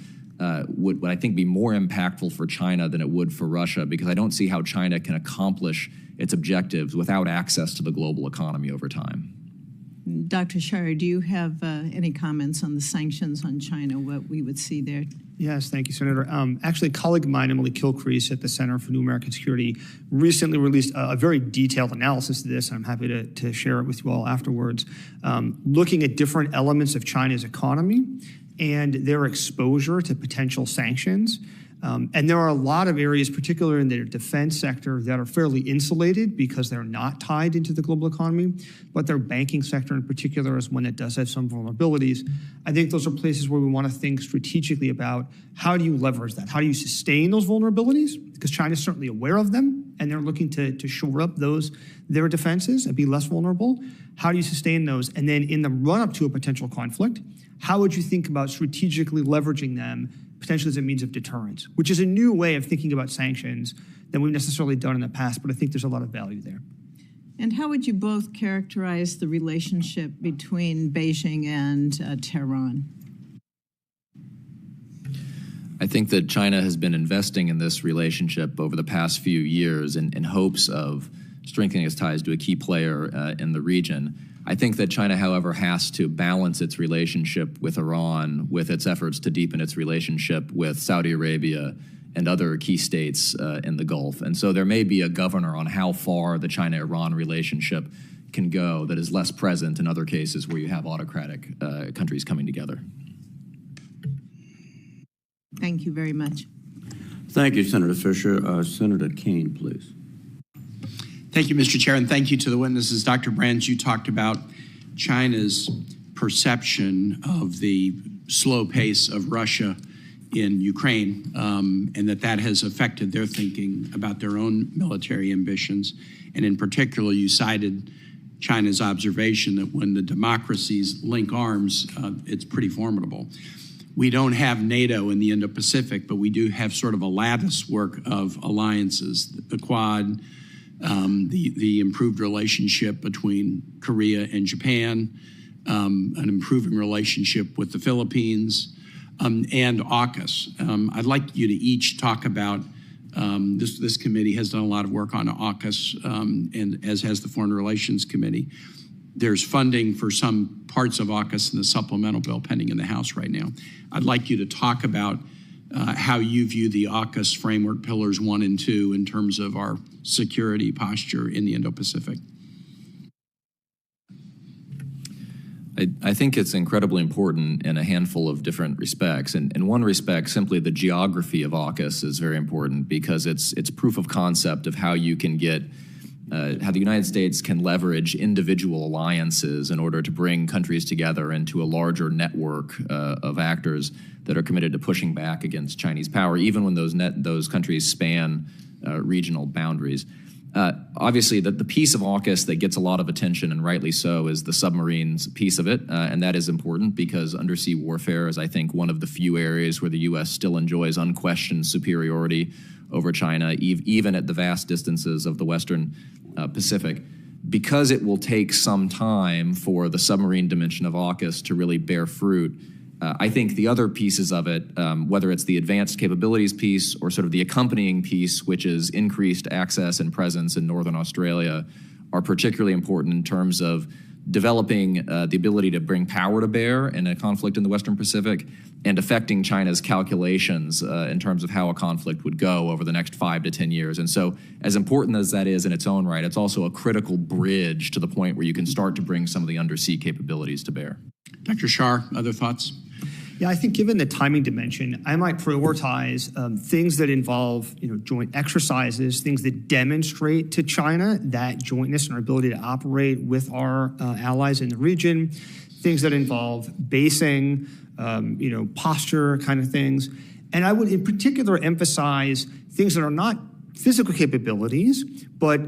Speaker 4: would I think be more impactful for China than it would for Russia, because I don't see how China can accomplish its objectives without access to the global economy over time.
Speaker 6: Dr. Scharre, do you have any comments on the sanctions on China, what we would see there?
Speaker 3: Yes, thank you, Senator. Actually, a colleague of mine, Emily Kilcrease at the Center for New American Security, recently released a very detailed analysis of this, and I'm happy to share it with you all afterwards, looking at different elements of China's economy and their exposure to potential sanctions. And there are a lot of areas, particularly in their defense sector, that are fairly insulated because they're not tied into the global economy, but their banking sector in particular is one that does have some vulnerabilities. I think those are places where we want to think strategically about how do you leverage that? How do you sustain those vulnerabilities? Because China's certainly aware of them, and they're looking to shore up their defenses and be less vulnerable. How do you sustain those? And then in the run-up to a potential conflict, how would you think about strategically leveraging them potentially as a means of deterrence, which is a new way of thinking about sanctions than we've necessarily done in the past, but I think there's a lot of value there.
Speaker 6: And how would you both characterize the relationship between Beijing and Tehran?
Speaker 4: I think that China has been investing in this relationship over the past few years in hopes of strengthening its ties to a key player in the region. I think that China, however, has to balance its relationship with Iran with its efforts to deepen its relationship with Saudi Arabia and other key states in the Gulf. And so there may be a governor on how far the China-Iran relationship can go that is less present in other cases where you have autocratic countries coming together.
Speaker 6: Thank you very much.
Speaker 1: Thank you, Senator Fisher. Senator Kane, please.
Speaker 7: Thank you, Mr. Chair, and thank you to the witnesses. Dr. Brands, you talked about China's perception of the slow pace of Russia in Ukraine, and that has affected their thinking about their own military ambitions. And in particular, you cited China's observation that when the democracies link arms, it's pretty formidable. We don't have NATO in the Indo-Pacific, but we do have sort of a lattice work of alliances, the Quad, the improved relationship between Korea and Japan, an improving relationship with the Philippines, and AUKUS. I'd like you to each talk about this committee has done a lot of work on AUKUS, and as has the Foreign Relations Committee. There's funding for some parts of AUKUS in the supplemental bill pending in the House right now. I'd like you to talk about how you view the AUKUS framework pillars 1 and 2 in terms of our security posture in the Indo-Pacific.
Speaker 4: I think it's incredibly important in a handful of different respects. And in one respect, simply the geography of AUKUS is very important because it's proof of concept of how you can get how the United States can leverage individual alliances in order to bring countries together into a larger network of actors that are committed to pushing back against Chinese power, even when those countries span regional boundaries. Obviously, the piece of AUKUS that gets a lot of attention, and rightly so, is the submarines piece of it, and that is important because undersea warfare is, I think, one of the few areas where the U.S. still enjoys unquestioned superiority over China, even at the vast distances of the Western Pacific. Because it will take some time for the submarine dimension of AUKUS to really bear fruit, I think the other pieces of it, whether it's the advanced capabilities piece or sort of the accompanying piece, which is increased access and presence in Northern Australia, are particularly important in terms of developing the ability to bring power to bear in a conflict in the Western Pacific and affecting China's calculations in terms of how a conflict would go over the next 5 to 10 years. And so as important as that is in its own right, it's also a critical bridge to the point where you can start to bring some of the undersea capabilities to bear.
Speaker 7: Dr. Scharre, other thoughts?
Speaker 3: Yeah, I think given the timing dimension, I might prioritize things that involve joint exercises, things that demonstrate to China that jointness and our ability to operate with our allies in the region, things that involve basing, posture kind of things. And I would in particular emphasize things that are not physical capabilities, but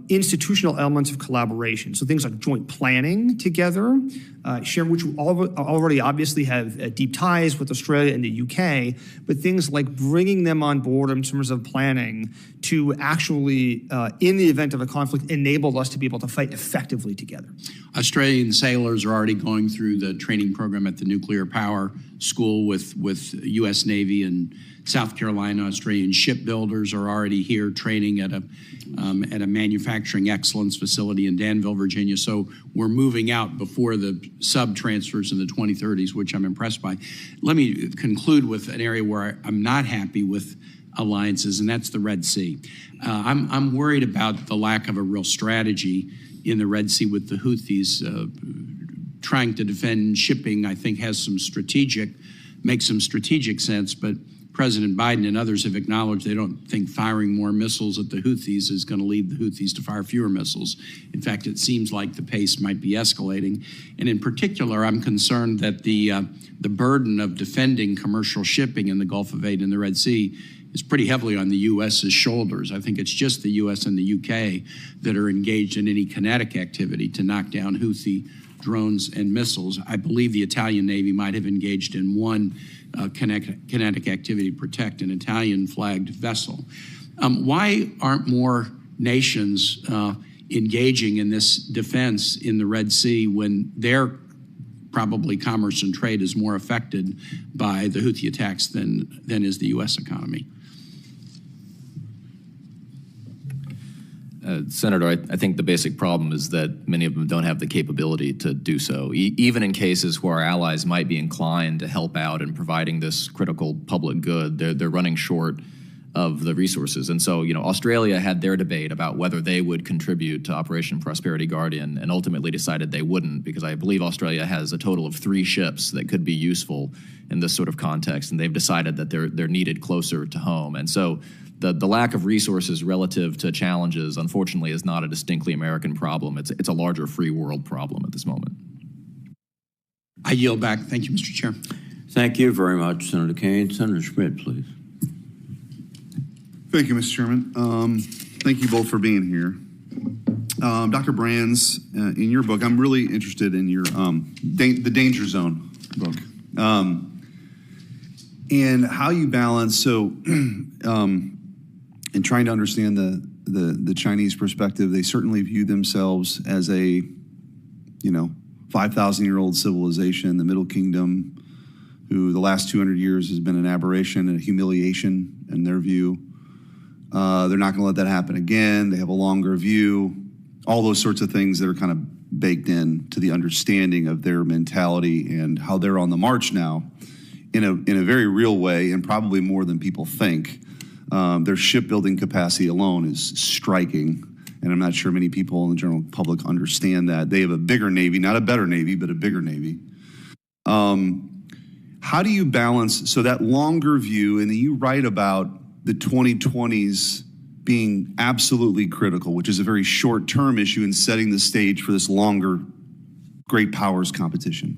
Speaker 3: institutional elements of collaboration. So things like joint planning together, which we already obviously have deep ties with Australia and the UK, but things like bringing them on board in terms of planning to actually, in the event of a conflict, enable us to be able to fight effectively together.
Speaker 7: Australian sailors are already going through the training program at the Nuclear Power School with U.S. Navy and South Carolina. Australian shipbuilders are already here training at a manufacturing excellence facility in Danville, Virginia. So we're moving out before the sub transfers in the 2030s, which I'm impressed by. Let me conclude with an area where I'm not happy with alliances, and that's the Red Sea. I'm worried about the lack of a real strategy in the Red Sea with the Houthis. Trying to defend shipping, I think, makes some strategic sense, but President Biden and others have acknowledged they don't think firing more missiles at the Houthis is going to lead the Houthis to fire fewer missiles. In fact, it seems like the pace might be escalating. And in particular, I'm concerned that the burden of defending commercial shipping in the Gulf of Aden and the Red Sea is pretty heavily on the U.S.'s shoulders. I think it's just the U.S. and the U.K. that are engaged in any kinetic activity to knock down Houthi drones and missiles. I believe the Italian Navy might have engaged in one kinetic activity to protect an Italian-flagged vessel. Why aren't more nations engaging in this defense in the Red Sea when their probably commerce and trade is more affected by the Houthi attacks than is the U.S. economy?
Speaker 4: Senator, I think the basic problem is that many of them don't have the capability to do so. Even in cases where our allies might be inclined to help out in providing this critical public good, they're running short of the resources. And so, Australia had their debate about whether they would contribute to Operation Prosperity Guardian and ultimately decided they wouldn't, because I believe Australia has a total of 3 ships that could be useful in this sort of context, and they've decided that they're needed closer to home. And so the lack of resources relative to challenges, unfortunately, is not a distinctly American problem. It's a larger free world problem at this moment.
Speaker 7: I yield back. Thank you, Mr. Chair.
Speaker 1: Thank you very much, Senator Kane. Senator Schmidt, please.
Speaker 8: Thank you, Mr. Chairman. Thank you both for being here. Dr. Brands, in your book, I'm really interested in your the Danger Zone book, and how you balance. So, in trying to understand the Chinese perspective, they certainly view themselves as a 5,000-year-old civilization, the Middle Kingdom, who the last 200 years has been an aberration and a humiliation in their view. They're not going to let that happen again. They have a longer view, all those sorts of things that are kind of baked in to the understanding of their mentality and how they're on the march now in a very real way, and probably more than people think. Their shipbuilding capacity alone is striking, and I'm not sure many people in the general public understand that. They have a bigger Navy, not a better Navy, but a bigger Navy. How do you balance, so that longer view, and then you write about the 2020s being absolutely critical, which is a very short-term issue in setting the stage for this longer great powers competition.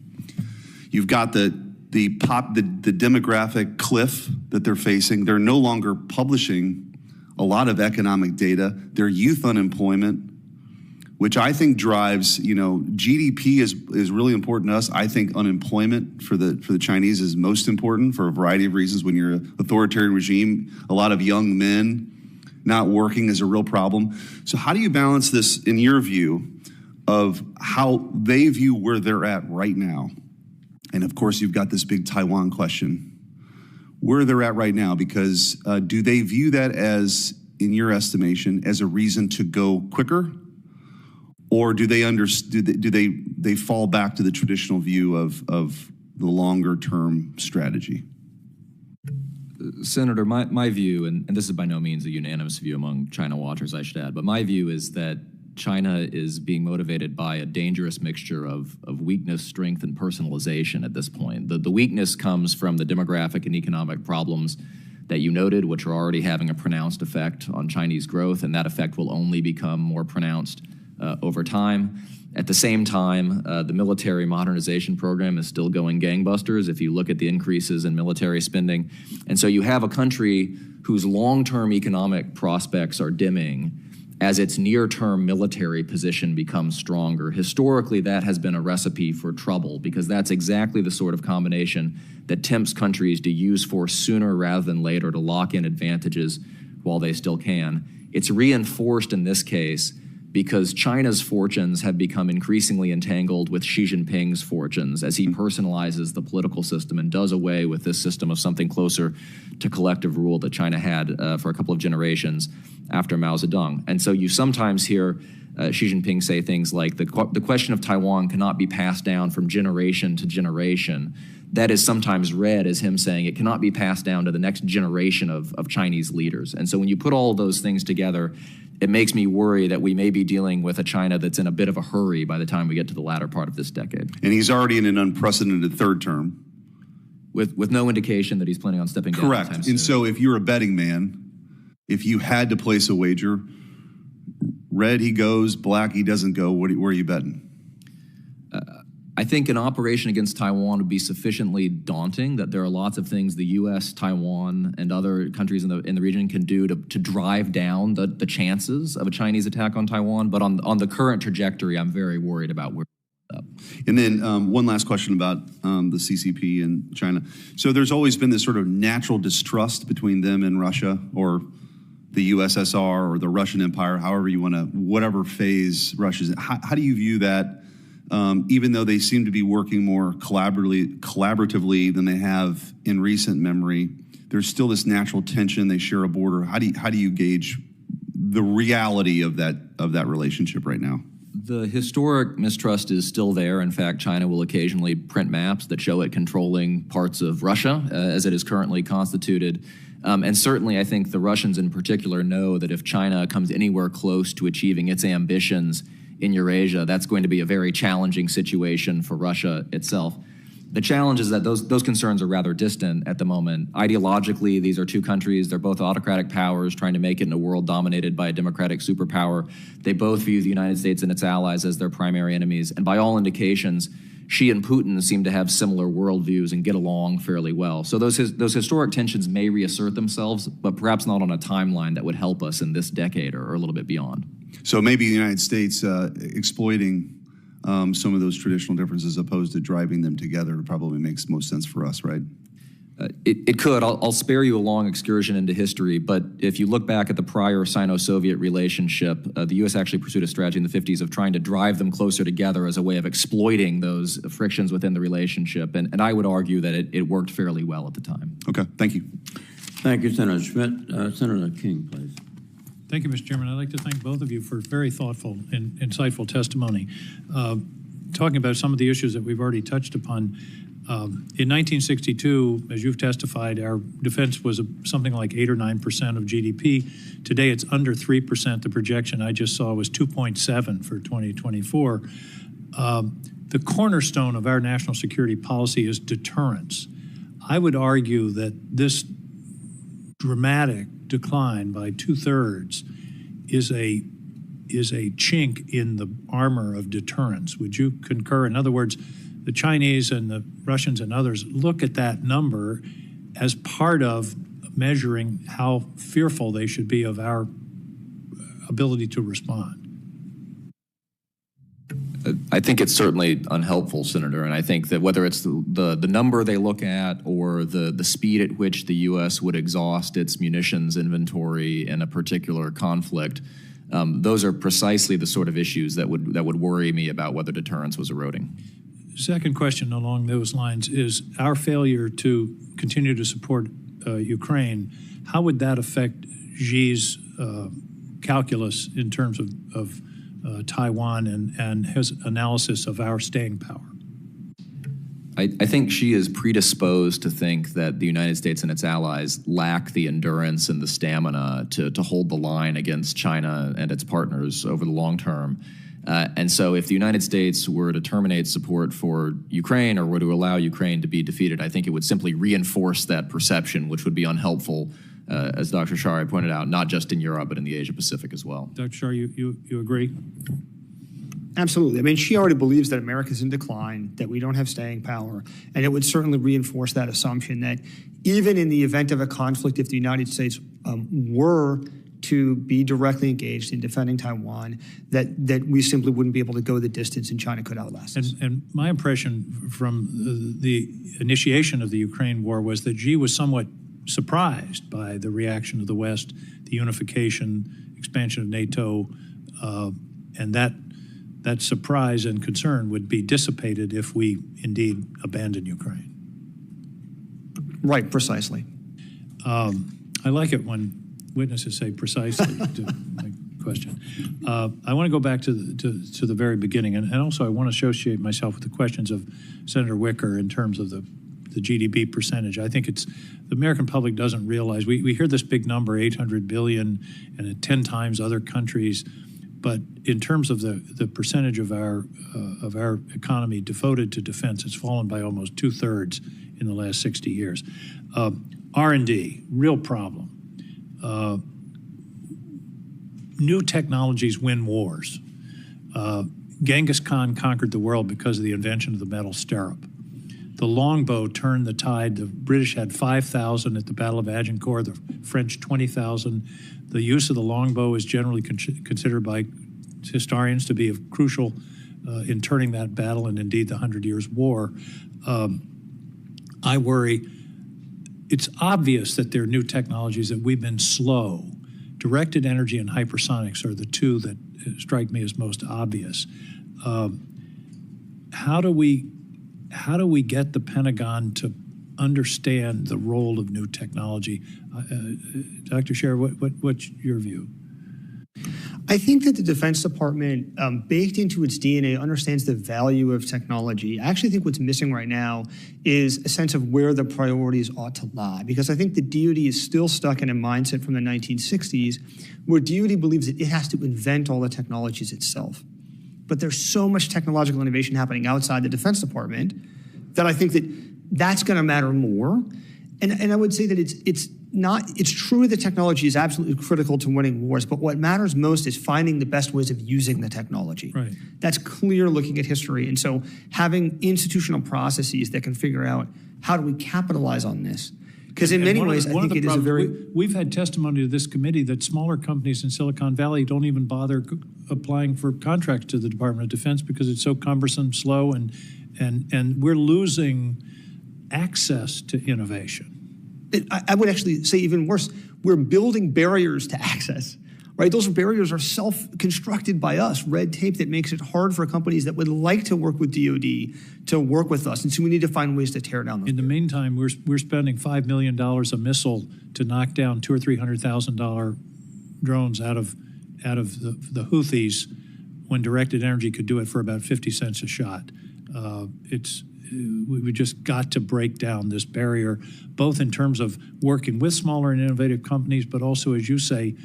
Speaker 8: You've got the demographic cliff that they're facing. They're no longer publishing a lot of economic data. Their youth unemployment, which I think drives, GDP is really important to us. I think unemployment for the Chinese is most important for a variety of reasons. When you're an authoritarian regime, a lot of young men not working is a real problem. So how do you balance this, in your view, of how they view where they're at right now? And of course, you've got this big Taiwan question. Where they're at right now, because do they view that as, in your estimation, as a reason to go quicker? Or do they fall back to the traditional view of the longer term strategy?
Speaker 4: Senator, my view, and this is by no means a unanimous view among China watchers, I should add, but my view is that China is being motivated by a dangerous mixture of weakness, strength, and personalization at this point. The weakness comes from the demographic and economic problems that you noted, which are already having a pronounced effect on Chinese growth, and that effect will only become more pronounced over time. At the same time, the military modernization program is still going gangbusters if you look at the increases in military spending. And so you have a country whose long-term economic prospects are dimming as its near-term military position becomes stronger. Historically, that has been a recipe for trouble, because that's exactly the sort of combination that tempts countries to use force sooner rather than later to lock in advantages while they still can. It's reinforced in this case because China's fortunes have become increasingly entangled with Xi Jinping's fortunes as he personalizes the political system and does away with this system of something closer to collective rule that China had for a couple of generations after Mao Zedong. And so you sometimes hear Xi Jinping say things like, the question of Taiwan cannot be passed down from generation to generation. That is sometimes read as him saying it cannot be passed down to the next generation of Chinese leaders. And so when you put all of those things together, it makes me worry that we may be dealing with a China that's in a bit of a hurry by the time we get to the latter part of this decade.
Speaker 8: And he's already in an unprecedented third term.
Speaker 4: With no indication that he's planning on stepping down.
Speaker 8: Correct. And so if you're a betting man, if you had to place a wager, red he goes, black he doesn't go, where are you betting?
Speaker 4: I think an operation against Taiwan would be sufficiently daunting that there are lots of things the U.S., Taiwan, and other countries in the region can do to drive down the chances of a Chinese attack on Taiwan. But on the current trajectory, I'm very worried about where we're up.
Speaker 8: And then one last question about the CCP and China. So there's always been this sort of natural distrust between them and Russia, or the USSR, or the Russian Empire, however you want to, whatever phase Russia's in. How do you view that? Even though they seem to be working more collaboratively than they have in recent memory, there's still this natural tension. They share a border. How do you gauge the reality of that relationship right now?
Speaker 4: The historic mistrust is still there. In fact, China will occasionally print maps that show it controlling parts of Russia as it is currently constituted. And certainly, I think the Russians in particular know that if China comes anywhere close to achieving its ambitions in Eurasia, that's going to be a very challenging situation for Russia itself. The challenge is that those concerns are rather distant at the moment. Ideologically, these are two countries. They're both autocratic powers trying to make it in a world dominated by a democratic superpower. They both view the United States and its allies as their primary enemies. And by all indications, Xi and Putin seem to have similar worldviews and get along fairly well. So those historic tensions may reassert themselves, but perhaps not on a timeline that would help us in this decade or a little bit beyond.
Speaker 8: So maybe the United States exploiting some of those traditional differences opposed to driving them together probably makes most sense for us, right?
Speaker 4: It could. I'll spare you a long excursion into history, but if you look back at the prior Sino-Soviet relationship, the U.S. actually pursued a strategy in the 50s of trying to drive them closer together as a way of exploiting those frictions within the relationship, and I would argue that it worked fairly well at the time.
Speaker 8: Okay, thank you.
Speaker 1: Thank you, Senator Schmidt. Senator King, please.
Speaker 9: Thank you, Mr. Chairman. I'd like to thank both of you for very thoughtful and insightful testimony. Talking about some of the issues that we've already touched upon, in 1962, as you've testified, our defense was something like 8 or 9% of GDP. Today, it's under 3%. The projection I just saw was 2.7 for 2024. The cornerstone of our national security policy is deterrence. I would argue that this dramatic decline by 2/3 is a chink in the armor of deterrence. Would you concur? In other words, the Chinese and the Russians and others look at that number as part of measuring how fearful they should be of our ability to respond.
Speaker 4: I think it's certainly unhelpful, Senator, and I think that whether it's the number they look at or the speed at which the U.S. would exhaust its munitions inventory in a particular conflict, those are precisely the sort of issues that would worry me about whether deterrence was eroding.
Speaker 9: Second question along those lines is our failure to continue to support Ukraine. How would that affect Xi's calculus in terms of Taiwan and his analysis of our staying power?
Speaker 4: I think Xi is predisposed to think that the United States and its allies lack the endurance and the stamina to hold the line against China and its partners over the long term. And so if the United States were to terminate support for Ukraine or were to allow Ukraine to be defeated, I think it would simply reinforce that perception, which would be unhelpful, as Dr. Scharre pointed out, not just in Europe, but in the Asia-Pacific as well.
Speaker 9: Dr. Scharre, you agree?
Speaker 3: Absolutely. I mean, she already believes that America's in decline, that we don't have staying power, and it would certainly reinforce that assumption that even in the event of a conflict, if the United States were to be directly engaged in defending Taiwan, that we simply wouldn't be able to go the distance and China could outlast us.
Speaker 9: And my impression from the initiation of the Ukraine war was that Xi was somewhat surprised by the reaction of the West, the unification, expansion of NATO, and that surprise and concern would be dissipated if we indeed abandon Ukraine.
Speaker 3: Right, precisely.
Speaker 9: I like it when witnesses say precisely to my question. I want to go back to the very beginning, and also I want to associate myself with the questions of Senator Wicker in terms of the GDP percentage. I think the American public doesn't realize, we hear this big number, 800 billion, and at 10 times other countries, but in terms of the percentage of our economy devoted to defense, it's fallen by almost 2/3 in the last 60 years. R&D, real problem. New technologies win wars. Genghis Khan conquered the world because of the invention of the metal stirrup. The longbow turned the tide. The British had 5,000 at the Battle of Agincourt, the French 20,000. The use of the longbow is generally considered by historians to be crucial in turning that battle and indeed the 100 Years' War. I worry, it's obvious that there are new technologies that we've been slow. Directed energy and hypersonics are the two that strike me as most obvious. How do we get the Pentagon to understand the role of new technology? Dr. Scharre, what's your view?
Speaker 3: I think that the Defense Department, baked into its DNA, understands the value of technology. I actually think what's missing right now is a sense of where the priorities ought to lie, because I think the DoD is still stuck in a mindset from the 1960s where DoD believes that it has to invent all the technologies itself. But there's so much technological innovation happening outside the Defense Department that I think that that's going to matter more. And I would say that it's true that technology is absolutely critical to winning wars, but what matters most is finding the best ways of using the technology.
Speaker 9: Right.
Speaker 3: That's clear looking at history. And so having institutional processes that can figure out how do we capitalize on this? Because in many ways, I think it is a very...
Speaker 9: We've had testimony to this committee that smaller companies in Silicon Valley don't even bother applying for contracts to the Department of Defense because it's so cumbersome, slow, and we're losing access to innovation.
Speaker 3: I would actually say even worse, we're building barriers to access, right? Those barriers are self-constructed by us, red tape that makes it hard for companies that would like to work with DoD to work with us. And so we need to find ways to tear down those
Speaker 9: In the meantime, we're spending $5 million a missile to knock down $200,000 or $300,000 drones out of the Houthis when directed energy could do it for about 50 cents a shot. We just got to break down this barrier, both in terms of working with smaller and innovative companies, but also, as you say,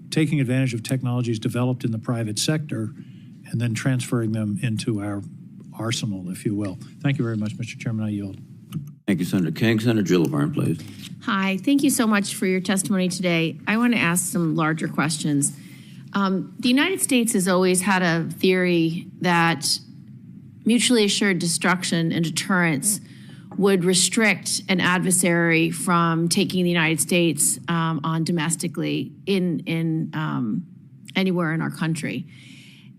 Speaker 9: taking advantage of technologies developed in the private sector and then transferring them into our arsenal, if you will. Thank you very much, Mr. Chairman. I yield.
Speaker 1: Thank you, Senator King. Senator Gillibrand, please.
Speaker 10: Hi, thank you so much for your testimony today. I want to ask some larger questions. The United States has always had a theory that mutually assured destruction and deterrence would restrict an adversary from taking the United States on domestically in anywhere in our country.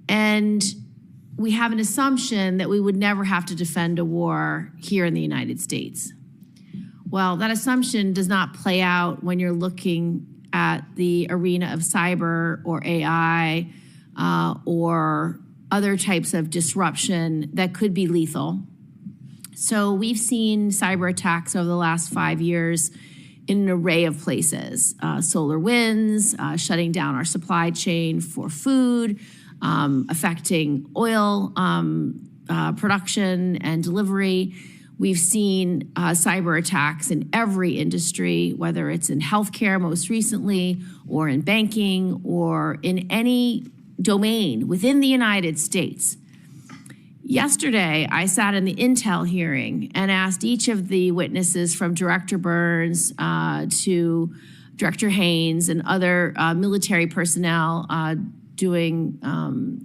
Speaker 10: And we have an assumption that we would never have to defend a war here in the United States. Well, that assumption does not play out when you're looking at the arena of cyber or AI or other types of disruption that could be lethal. So we've seen cyber attacks over the last 5 years in an array of places. Solar winds, shutting down our supply chain for food, affecting oil production and delivery. We've seen cyber attacks in every industry, whether it's in healthcare most recently, or in banking, or in any domain within the United States. Yesterday, I sat in the Intel hearing and asked each of the witnesses, from Director Burns to Director Haynes and other military personnel doing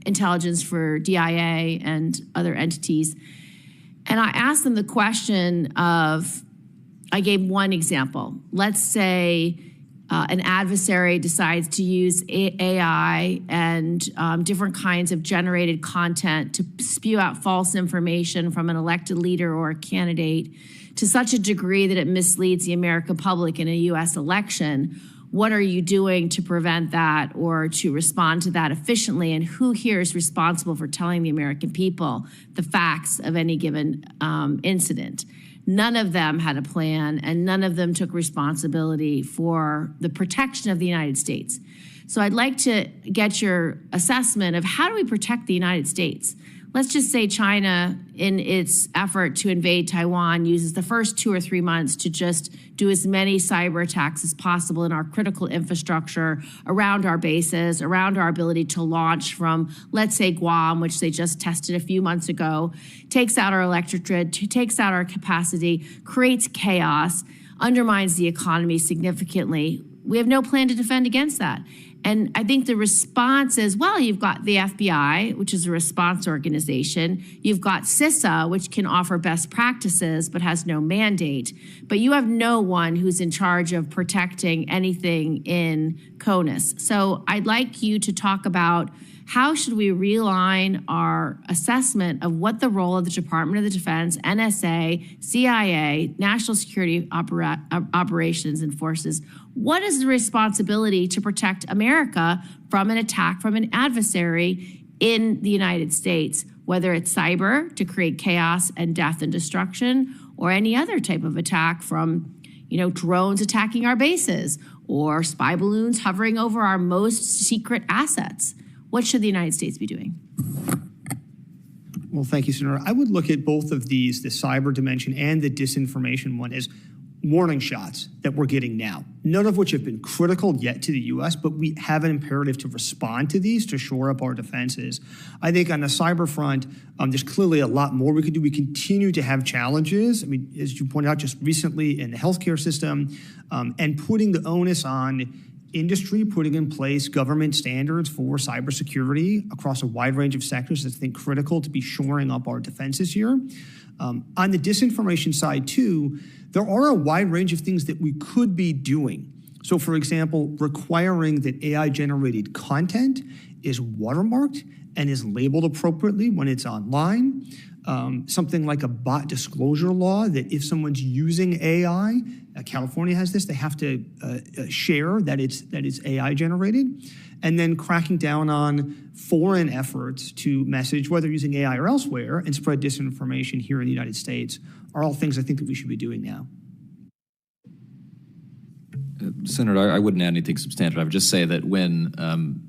Speaker 10: intelligence for DIA and other entities. And I asked them the question of, I gave one example. Let's say an adversary decides to use AI and different kinds of generated content to spew out false information from an elected leader or a candidate to such a degree that it misleads the American public in a U.S. election. What are you doing to prevent that or to respond to that efficiently? And who here is responsible for telling the American people the facts of any given incident? None of them had a plan, and none of them took responsibility for the protection of the United States. So I'd like to get your assessment of how do we protect the United States? Let's just say China, in its effort to invade Taiwan, uses the first 2 or 3 months to just do as many cyber attacks as possible in our critical infrastructure, around our bases, around our ability to launch from, let's say, Guam, which they just tested a few months ago, takes out our electric grid, takes out our capacity, creates chaos, undermines the economy significantly. We have no plan to defend against that. And I think the response is, well, you've got the FBI, which is a response organization. You've got CISA, which can offer best practices but has no mandate. But you have no one who's in charge of protecting anything in CONUS. So I'd like you to talk about how should we realign our assessment of what the role of the Department of the Defense, NSA, CIA, National Security Operations and Forces. What is the responsibility to protect America from an attack from an adversary in the United States, whether it's cyber to create chaos and death and destruction, or any other type of attack from, drones attacking our bases or spy balloons hovering over our most secret assets? What should the United States be doing?
Speaker 3: Well, thank you, Senator. I would look at both of these, the cyber dimension and the disinformation one, as warning shots that we're getting now, none of which have been critical yet to the U.S., but we have an imperative to respond to these to shore up our defenses. I think on the cyber front, there's clearly a lot more we could do. We continue to have challenges. I mean, as you pointed out just recently in the healthcare system, and putting the onus on industry, putting in place government standards for cybersecurity across a wide range of sectors is, I think, critical to be shoring up our defenses here. On the disinformation side, too, there are a wide range of things that we could be doing. So, for example, requiring that AI-generated content is watermarked and is labeled appropriately when it's online. Something like a bot disclosure law that if someone's using AI, California has this, they have to share that it's AI generated. And then cracking down on foreign efforts to message, whether using AI or elsewhere, and spread disinformation here in the United States are all things I think that we should be doing now.
Speaker 4: Senator, I wouldn't add anything substantive. I would just say that when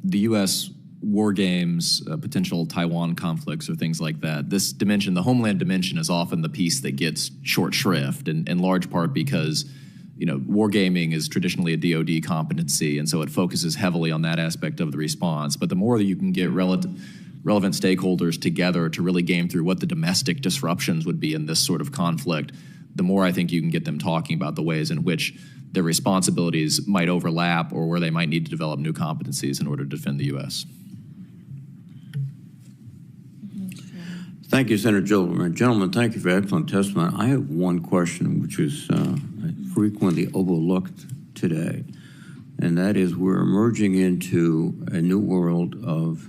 Speaker 4: the U.S. war games, potential Taiwan conflicts or things like that, this dimension, the Homeland dimension, is often the piece that gets short shrift, in large part because wargaming is traditionally a DoD competency, and so it focuses heavily on that aspect of the response. But the more that you can get relevant stakeholders together to really game through what the domestic disruptions would be in this sort of conflict, the more I think you can get them talking about the ways in which their responsibilities might overlap or where they might need to develop new competencies in order to defend the U.S.
Speaker 1: Thank you, Senator Gillibrand. Gentlemen, thank you for excellent testimony. I have one question which is frequently overlooked today, and that is we're emerging into a new world of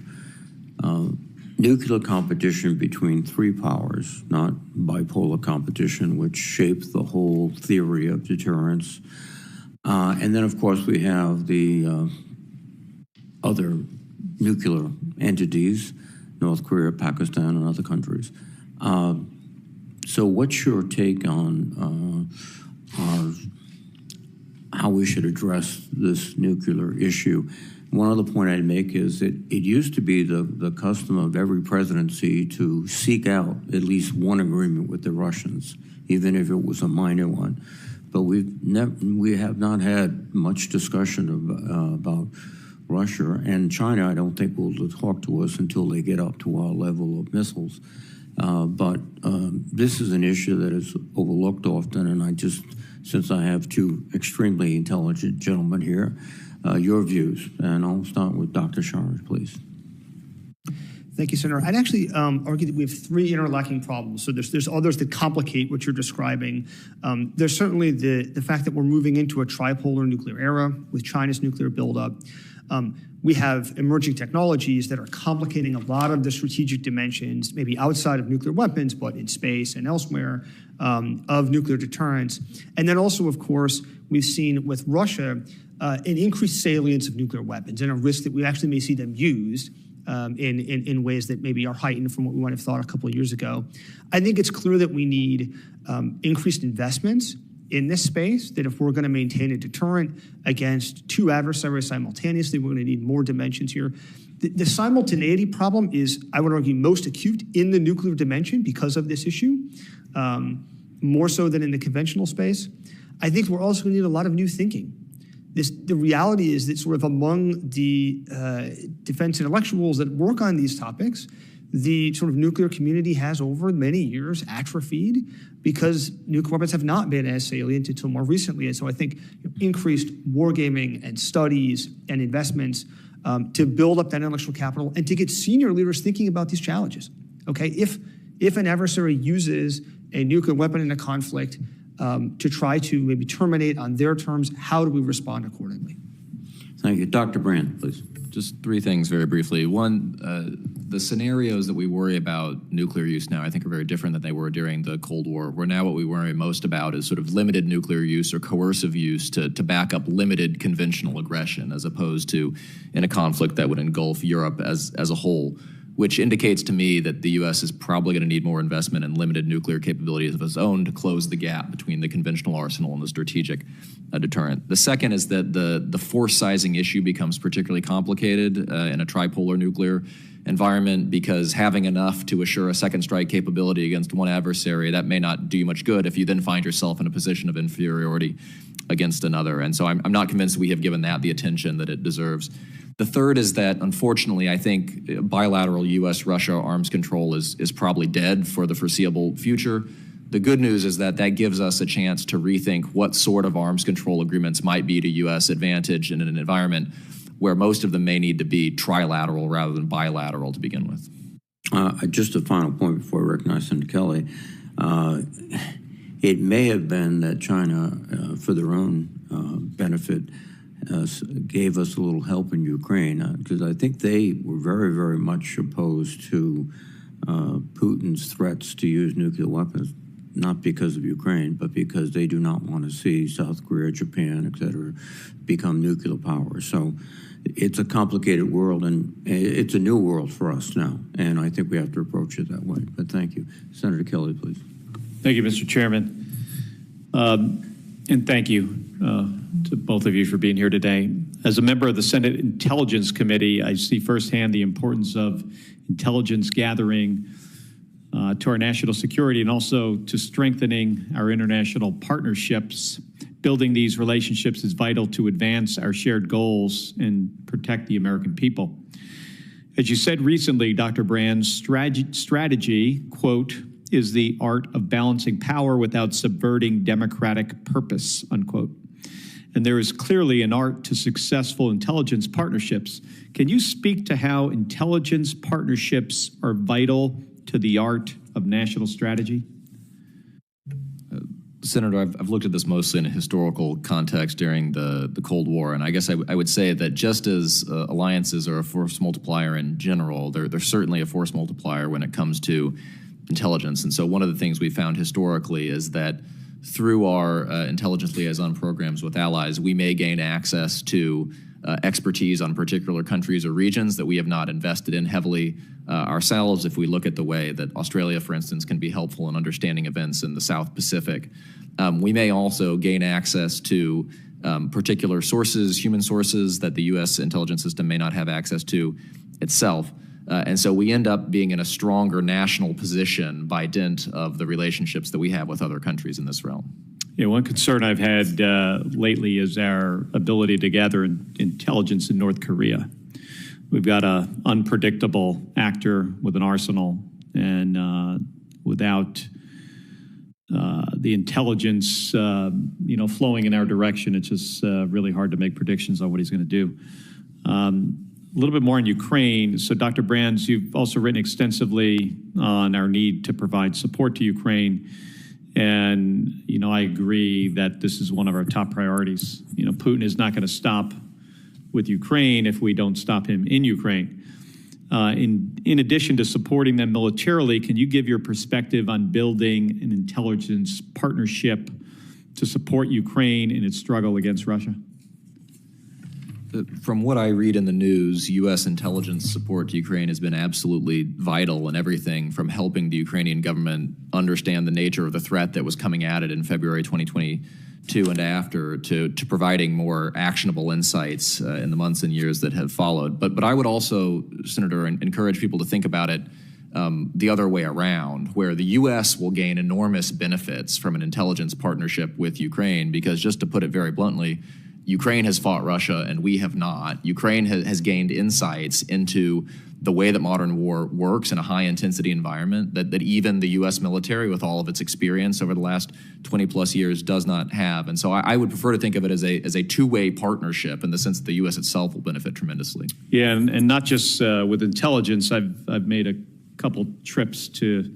Speaker 1: nuclear competition between three powers, not bipolar competition, which shaped the whole theory of deterrence. And then, of course, we have the other nuclear entities, North Korea, Pakistan, and other countries. So what's your take on how we should address this nuclear issue? One other point I'd make is that it used to be the custom of every presidency to seek out at least one agreement with the Russians, even if it was a minor one. But we have not had much discussion about Russia, and China, I don't think, will talk to us until they get up to our level of missiles. But this is an issue that is overlooked often, and since I have two extremely intelligent gentlemen here, your views. And I'll start with Dr. Scharre, please.
Speaker 3: Thank you, Senator. I'd actually argue that we have three interlocking problems. So there's others that complicate what you're describing. There's certainly the fact that we're moving into a tripolar nuclear era with China's nuclear buildup. We have emerging technologies that are complicating a lot of the strategic dimensions, maybe outside of nuclear weapons, but in space and elsewhere, of nuclear deterrence. And then also, of course, we've seen with Russia an increased salience of nuclear weapons and a risk that we actually may see them used in ways that maybe are heightened from what we might have thought a couple of years ago. I think it's clear that we need increased investments in this space, that if we're going to maintain a deterrent against two adversaries simultaneously, we're going to need more dimensions here. The simultaneity problem is, I would argue, most acute in the nuclear dimension because of this issue, more so than in the conventional space. I think we're also going to need a lot of new thinking. The reality is that sort of among the defense intellectuals that work on these topics, the sort of nuclear community has over many years atrophied because nuclear weapons have not been as salient until more recently. And so I think increased wargaming and studies and investments to build up that intellectual capital and to get senior leaders thinking about these challenges. Okay, if an adversary uses a nuclear weapon in a conflict to try to maybe terminate on their terms, how do we respond accordingly?
Speaker 1: Thank you. Dr. Brand, please.
Speaker 4: Just three things very briefly. One, the scenarios that we worry about nuclear use now, I think, are very different than they were during the Cold War, where now what we worry most about is sort of limited nuclear use or coercive use to back up limited conventional aggression, as opposed to in a conflict that would engulf Europe as a whole. which indicates to me that the U.S. is probably going to need more investment in limited nuclear capabilities of its own to close the gap between the conventional arsenal and the strategic deterrent. The second is that the force sizing issue becomes particularly complicated in a tripolar nuclear environment, because having enough to assure a second strike capability against one adversary, that may not do you much good if you then find yourself in a position of inferiority against another. And so I'm not convinced we have given that the attention that it deserves. The third is that, unfortunately, I think bilateral U.S.-Russia arms control is probably dead for the foreseeable future. The good news is that gives us a chance to rethink what sort of arms control agreements might be to U.S. advantage in an environment where most of them may need to be trilateral rather than bilateral to begin with.
Speaker 1: Just a final point before I recognize Senator Kelly. It may have been that China, for their own benefit, gave us a little help in Ukraine, because I think they were very, very much opposed to Putin's threats to use nuclear weapons, not because of Ukraine, but because they do not want to see South Korea, Japan, et cetera, become nuclear powers. So it's a complicated world, and it's a new world for us now, and I think we have to approach it that way. But thank you. Senator Kelly, please.
Speaker 11: Thank you, Mr. Chairman. And thank you to both of you for being here today. As a member of the Senate Intelligence Committee, I see firsthand the importance of intelligence gathering to our national security and also to strengthening our international partnerships. Building these relationships is vital to advance our shared goals and protect the American people. As you said recently, Dr. Brand's strategy, quote, is the art of balancing power without subverting democratic purpose, unquote. And there is clearly an art to successful intelligence partnerships. Can you speak to how intelligence partnerships are vital to the art of national strategy?
Speaker 4: Senator, I've looked at this mostly in a historical context during the Cold War, and I guess I would say that just as alliances are a force multiplier in general, they're certainly a force multiplier when it comes to intelligence. And so one of the things we found historically is that through our intelligence liaison programs with allies, we may gain access to expertise on particular countries or regions that we have not invested in heavily ourselves. If we look at the way that Australia, for instance, can be helpful in understanding events in the South Pacific, we may also gain access to particular sources, human sources, that the U.S. intelligence system may not have access to itself. And so we end up being in a stronger national position by dint of the relationships that we have with other countries in this realm.
Speaker 11: Yeah, one concern I've had lately is our ability to gather intelligence in North Korea. We've got an unpredictable actor with an arsenal, and without the intelligence, flowing in our direction, it's just really hard to make predictions on what he's going to do. A little bit more on Ukraine. So, Dr. Brands, you've also written extensively on our need to provide support to Ukraine. And, I agree that this is one of our top priorities. Putin is not going to stop with Ukraine if we don't stop him in Ukraine. In addition to supporting them militarily, can you give your perspective on building an intelligence partnership to support Ukraine in its struggle against Russia?
Speaker 4: From what I read in the news, U.S. intelligence support to Ukraine has been absolutely vital in everything from helping the Ukrainian government understand the nature of the threat that was coming at it in February 2022 and after, to providing more actionable insights in the months and years that have followed. But I would also, Senator, encourage people to think about it the other way around, where the U.S. will gain enormous benefits from an intelligence partnership with Ukraine, because just to put it very bluntly, Ukraine has fought Russia and we have not. Ukraine has gained insights into the way that modern war works in a high-intensity environment that even the U.S. military, with all of its experience over the last 20-plus years, does not have. And so I would prefer to think of it as a two-way partnership in the sense that the U.S. itself will benefit tremendously.
Speaker 11: Yeah, and not just with intelligence. I've made a couple trips to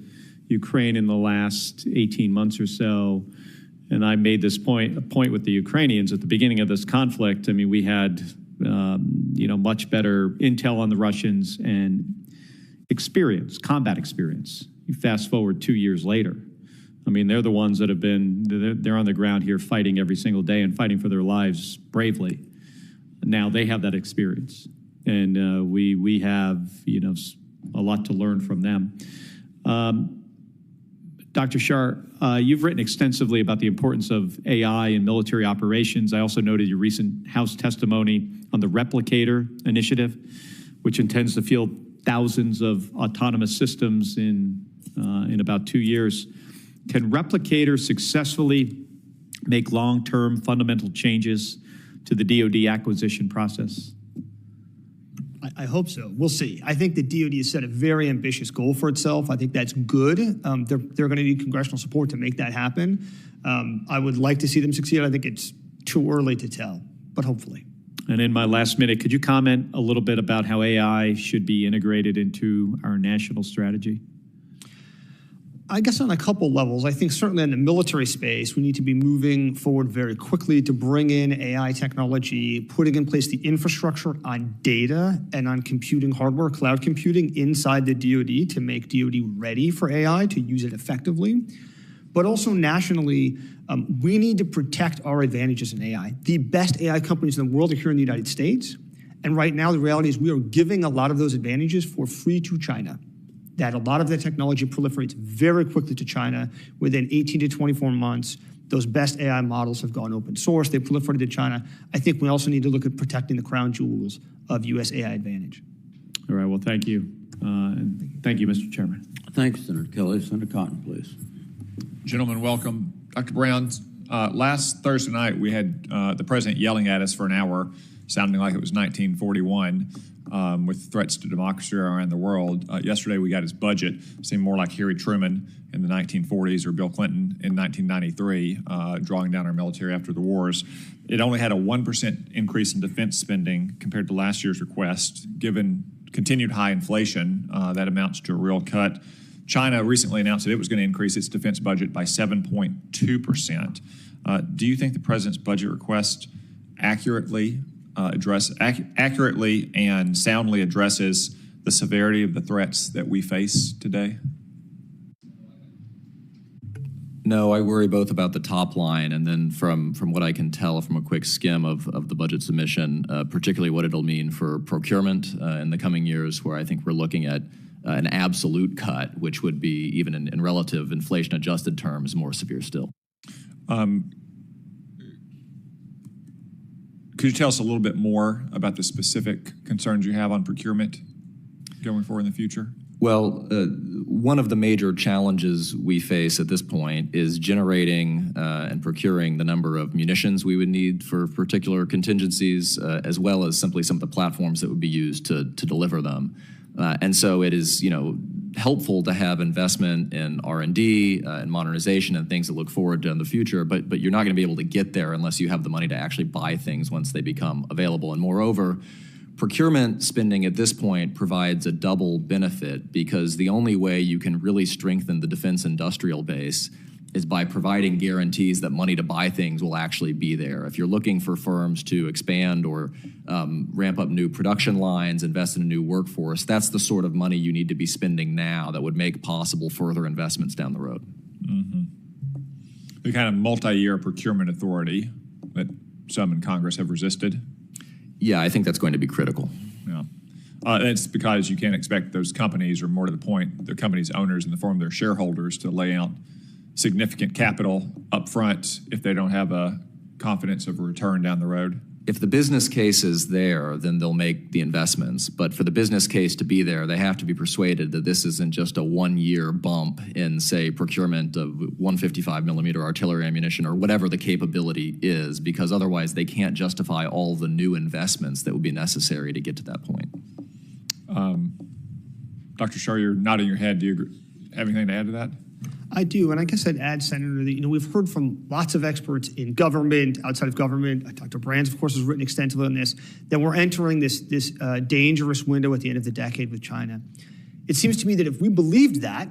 Speaker 11: Ukraine in the last 18 months or so. And I made this point with the Ukrainians at the beginning of this conflict. I mean, we had, much better intel on the Russians and combat experience. You fast forward 2 years later. I mean, they're the ones that they're on the ground here fighting every single day and fighting for their lives bravely. Now they have that experience. And we have, a lot to learn from them. Dr. Scharre, you've written extensively about the importance of AI in military operations. I also noted your recent House testimony on the Replicator initiative, which intends to field thousands of autonomous systems in about 2 years. Can Replicator successfully make long-term fundamental changes to the DoD acquisition process?
Speaker 3: I hope so. We'll see. I think the DoD has set a very ambitious goal for itself. I think that's good. They're going to need congressional support to make that happen. I would like to see them succeed. I think it's too early to tell, but hopefully.
Speaker 11: And in my last minute, could you comment a little bit about how AI should be integrated into our national strategy?
Speaker 3: I guess on a couple levels. I think certainly in the military space, we need to be moving forward very quickly to bring in AI technology, putting in place the infrastructure on data and on computing hardware, cloud computing inside the DoD to make DoD ready for AI, to use it effectively. But also nationally, we need to protect our advantages in AI. The best AI companies in the world are here in the United States. And right now, the reality is we are giving a lot of those advantages for free to China. That a lot of the technology proliferates very quickly to China. Within 18 to 24 months, those best AI models have gone open source. They've proliferated to China. I think we also need to look at protecting the crown jewels of U.S. AI advantage.
Speaker 11: All right, well, thank you. And thank you, Mr. Chairman.
Speaker 1: Thanks, Senator Kelly. Senator Cotton, please.
Speaker 12: Gentlemen, welcome. Dr. Brown, last Thursday night we had the president yelling at us for an hour, sounding like it was 1941. With threats to democracy around the world. Yesterday, we got his budget. Seemed more like Harry Truman in the 1940s or Bill Clinton in 1993, drawing down our military after the wars. It only had a 1% increase in defense spending compared to last year's request. Given continued high inflation, that amounts to a real cut. China recently announced that it was going to increase its defense budget by 7.2%. Do you think the president's budget request accurately and soundly addresses the severity of the threats that we face today?
Speaker 4: No, I worry both about the top line and then from what I can tell from a quick skim of the budget submission, particularly what it'll mean for procurement in the coming years, where I think we're looking at an absolute cut, which would be, even in relative inflation-adjusted terms, more severe still.
Speaker 12: Could you tell us a little bit more about the specific concerns you have on procurement going forward in the future?
Speaker 4: Well, one of the major challenges we face at this point is generating and procuring the number of munitions we would need for particular contingencies, as well as simply some of the platforms that would be used to deliver them. And so it is, helpful to have investment in R&D and modernization and things that look forward to in the future, but you're not going to be able to get there unless you have the money to actually buy things once they become available. And moreover, procurement spending at this point provides a double benefit, because the only way you can really strengthen the defense industrial base is by providing guarantees that money to buy things will actually be there. If you're looking for firms to expand or ramp up new production lines, invest in a new workforce, that's the sort of money you need to be spending now that would make possible further investments down the road. Mm-hmm.
Speaker 12: The kind of multi-year procurement authority that some in Congress have resisted?
Speaker 4: Yeah, I think that's going to be critical.
Speaker 12: Yeah. It's because you can't expect those companies, or more to the point, the company's owners in the form of their shareholders, to lay out significant capital up front if they don't have a confidence of a return down the road.
Speaker 4: If the business case is there, then they'll make the investments. But for the business case to be there, they have to be persuaded that this isn't just a one-year bump in, say, procurement of 155 millimeter artillery ammunition or whatever the capability is, because otherwise they can't justify all the new investments that would be necessary to get to that point.
Speaker 12: Dr. Scharre, you're nodding your head. Do you have anything to add to that?
Speaker 3: I do, and I guess I'd add, Senator, that we've heard from lots of experts in government, outside of government. Dr. Brands, of course, has written extensively on this, that we're entering this dangerous window at the end of the decade with China. It seems to me that if we believed that,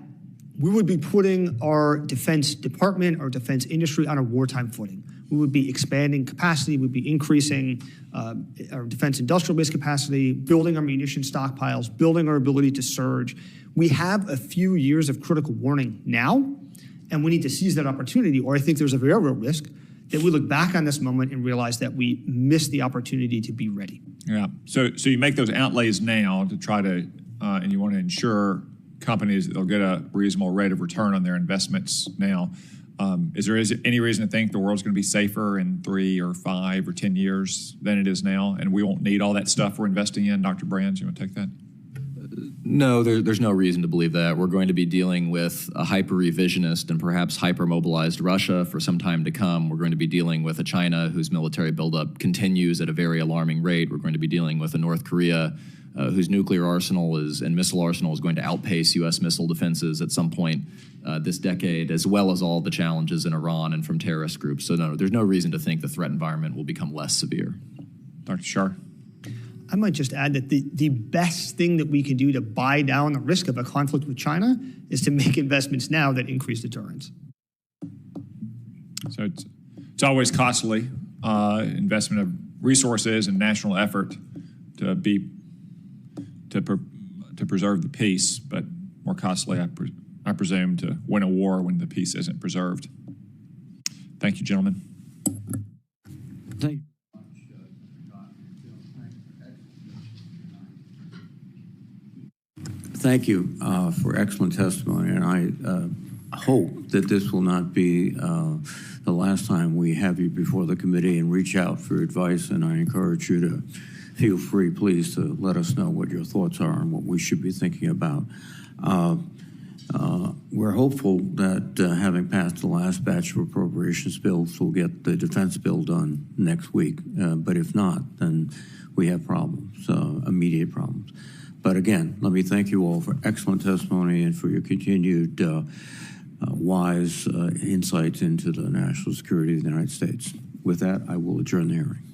Speaker 3: we would be putting our defense department, our defense industry on a wartime footing. We would be expanding capacity, we'd be increasing our defense industrial base capacity, building our munition stockpiles, building our ability to surge. We have a few years of critical warning now, and we need to seize that opportunity, or I think there's a very real risk that we look back on this moment and realize that we missed the opportunity to be ready.
Speaker 12: Yeah, so you make those outlays now to try to and you want to ensure companies that they'll get a reasonable rate of return on their investments now. Is there any reason to think the world's going to be safer in 3 or 5 or 10 years than it is now, and we won't need all that stuff we're investing in? Dr. Brands, you want to take that?
Speaker 4: No, there's no reason to believe that. We're going to be dealing with a hyper-revisionist and perhaps hyper-mobilized Russia for some time to come. We're going to be dealing with a China whose military buildup continues at a very alarming rate. We're going to be dealing with a North Korea whose nuclear arsenal and missile arsenal is going to outpace U.S. missile defenses at some point this decade, as well as all the challenges in Iran and from terrorist groups. So no, there's no reason to think the threat environment will become less severe.
Speaker 12: Dr. Scharre?
Speaker 3: I might just add that the best thing that we can do to buy down the risk of a conflict with China is to make investments now that increase deterrence.
Speaker 12: So it's always costly, investment of resources and national effort to preserve the peace, but more costly, I presume, to win a war when the peace isn't preserved. Thank you, gentlemen.
Speaker 1: Thank you. Thank you for excellent testimony, and I hope that this will not be the last time we have you before the committee, and reach out for advice, and I encourage you to feel free, please, to let us know what your thoughts are and what we should be thinking about. We're hopeful that having passed the last batch of appropriations bills, we'll get the defense bill done next week, but if not, then we have problems, immediate problems. But again, let me thank you all for excellent testimony and for your continued wise insights into the national security of the United States. With that, I will adjourn the hearing.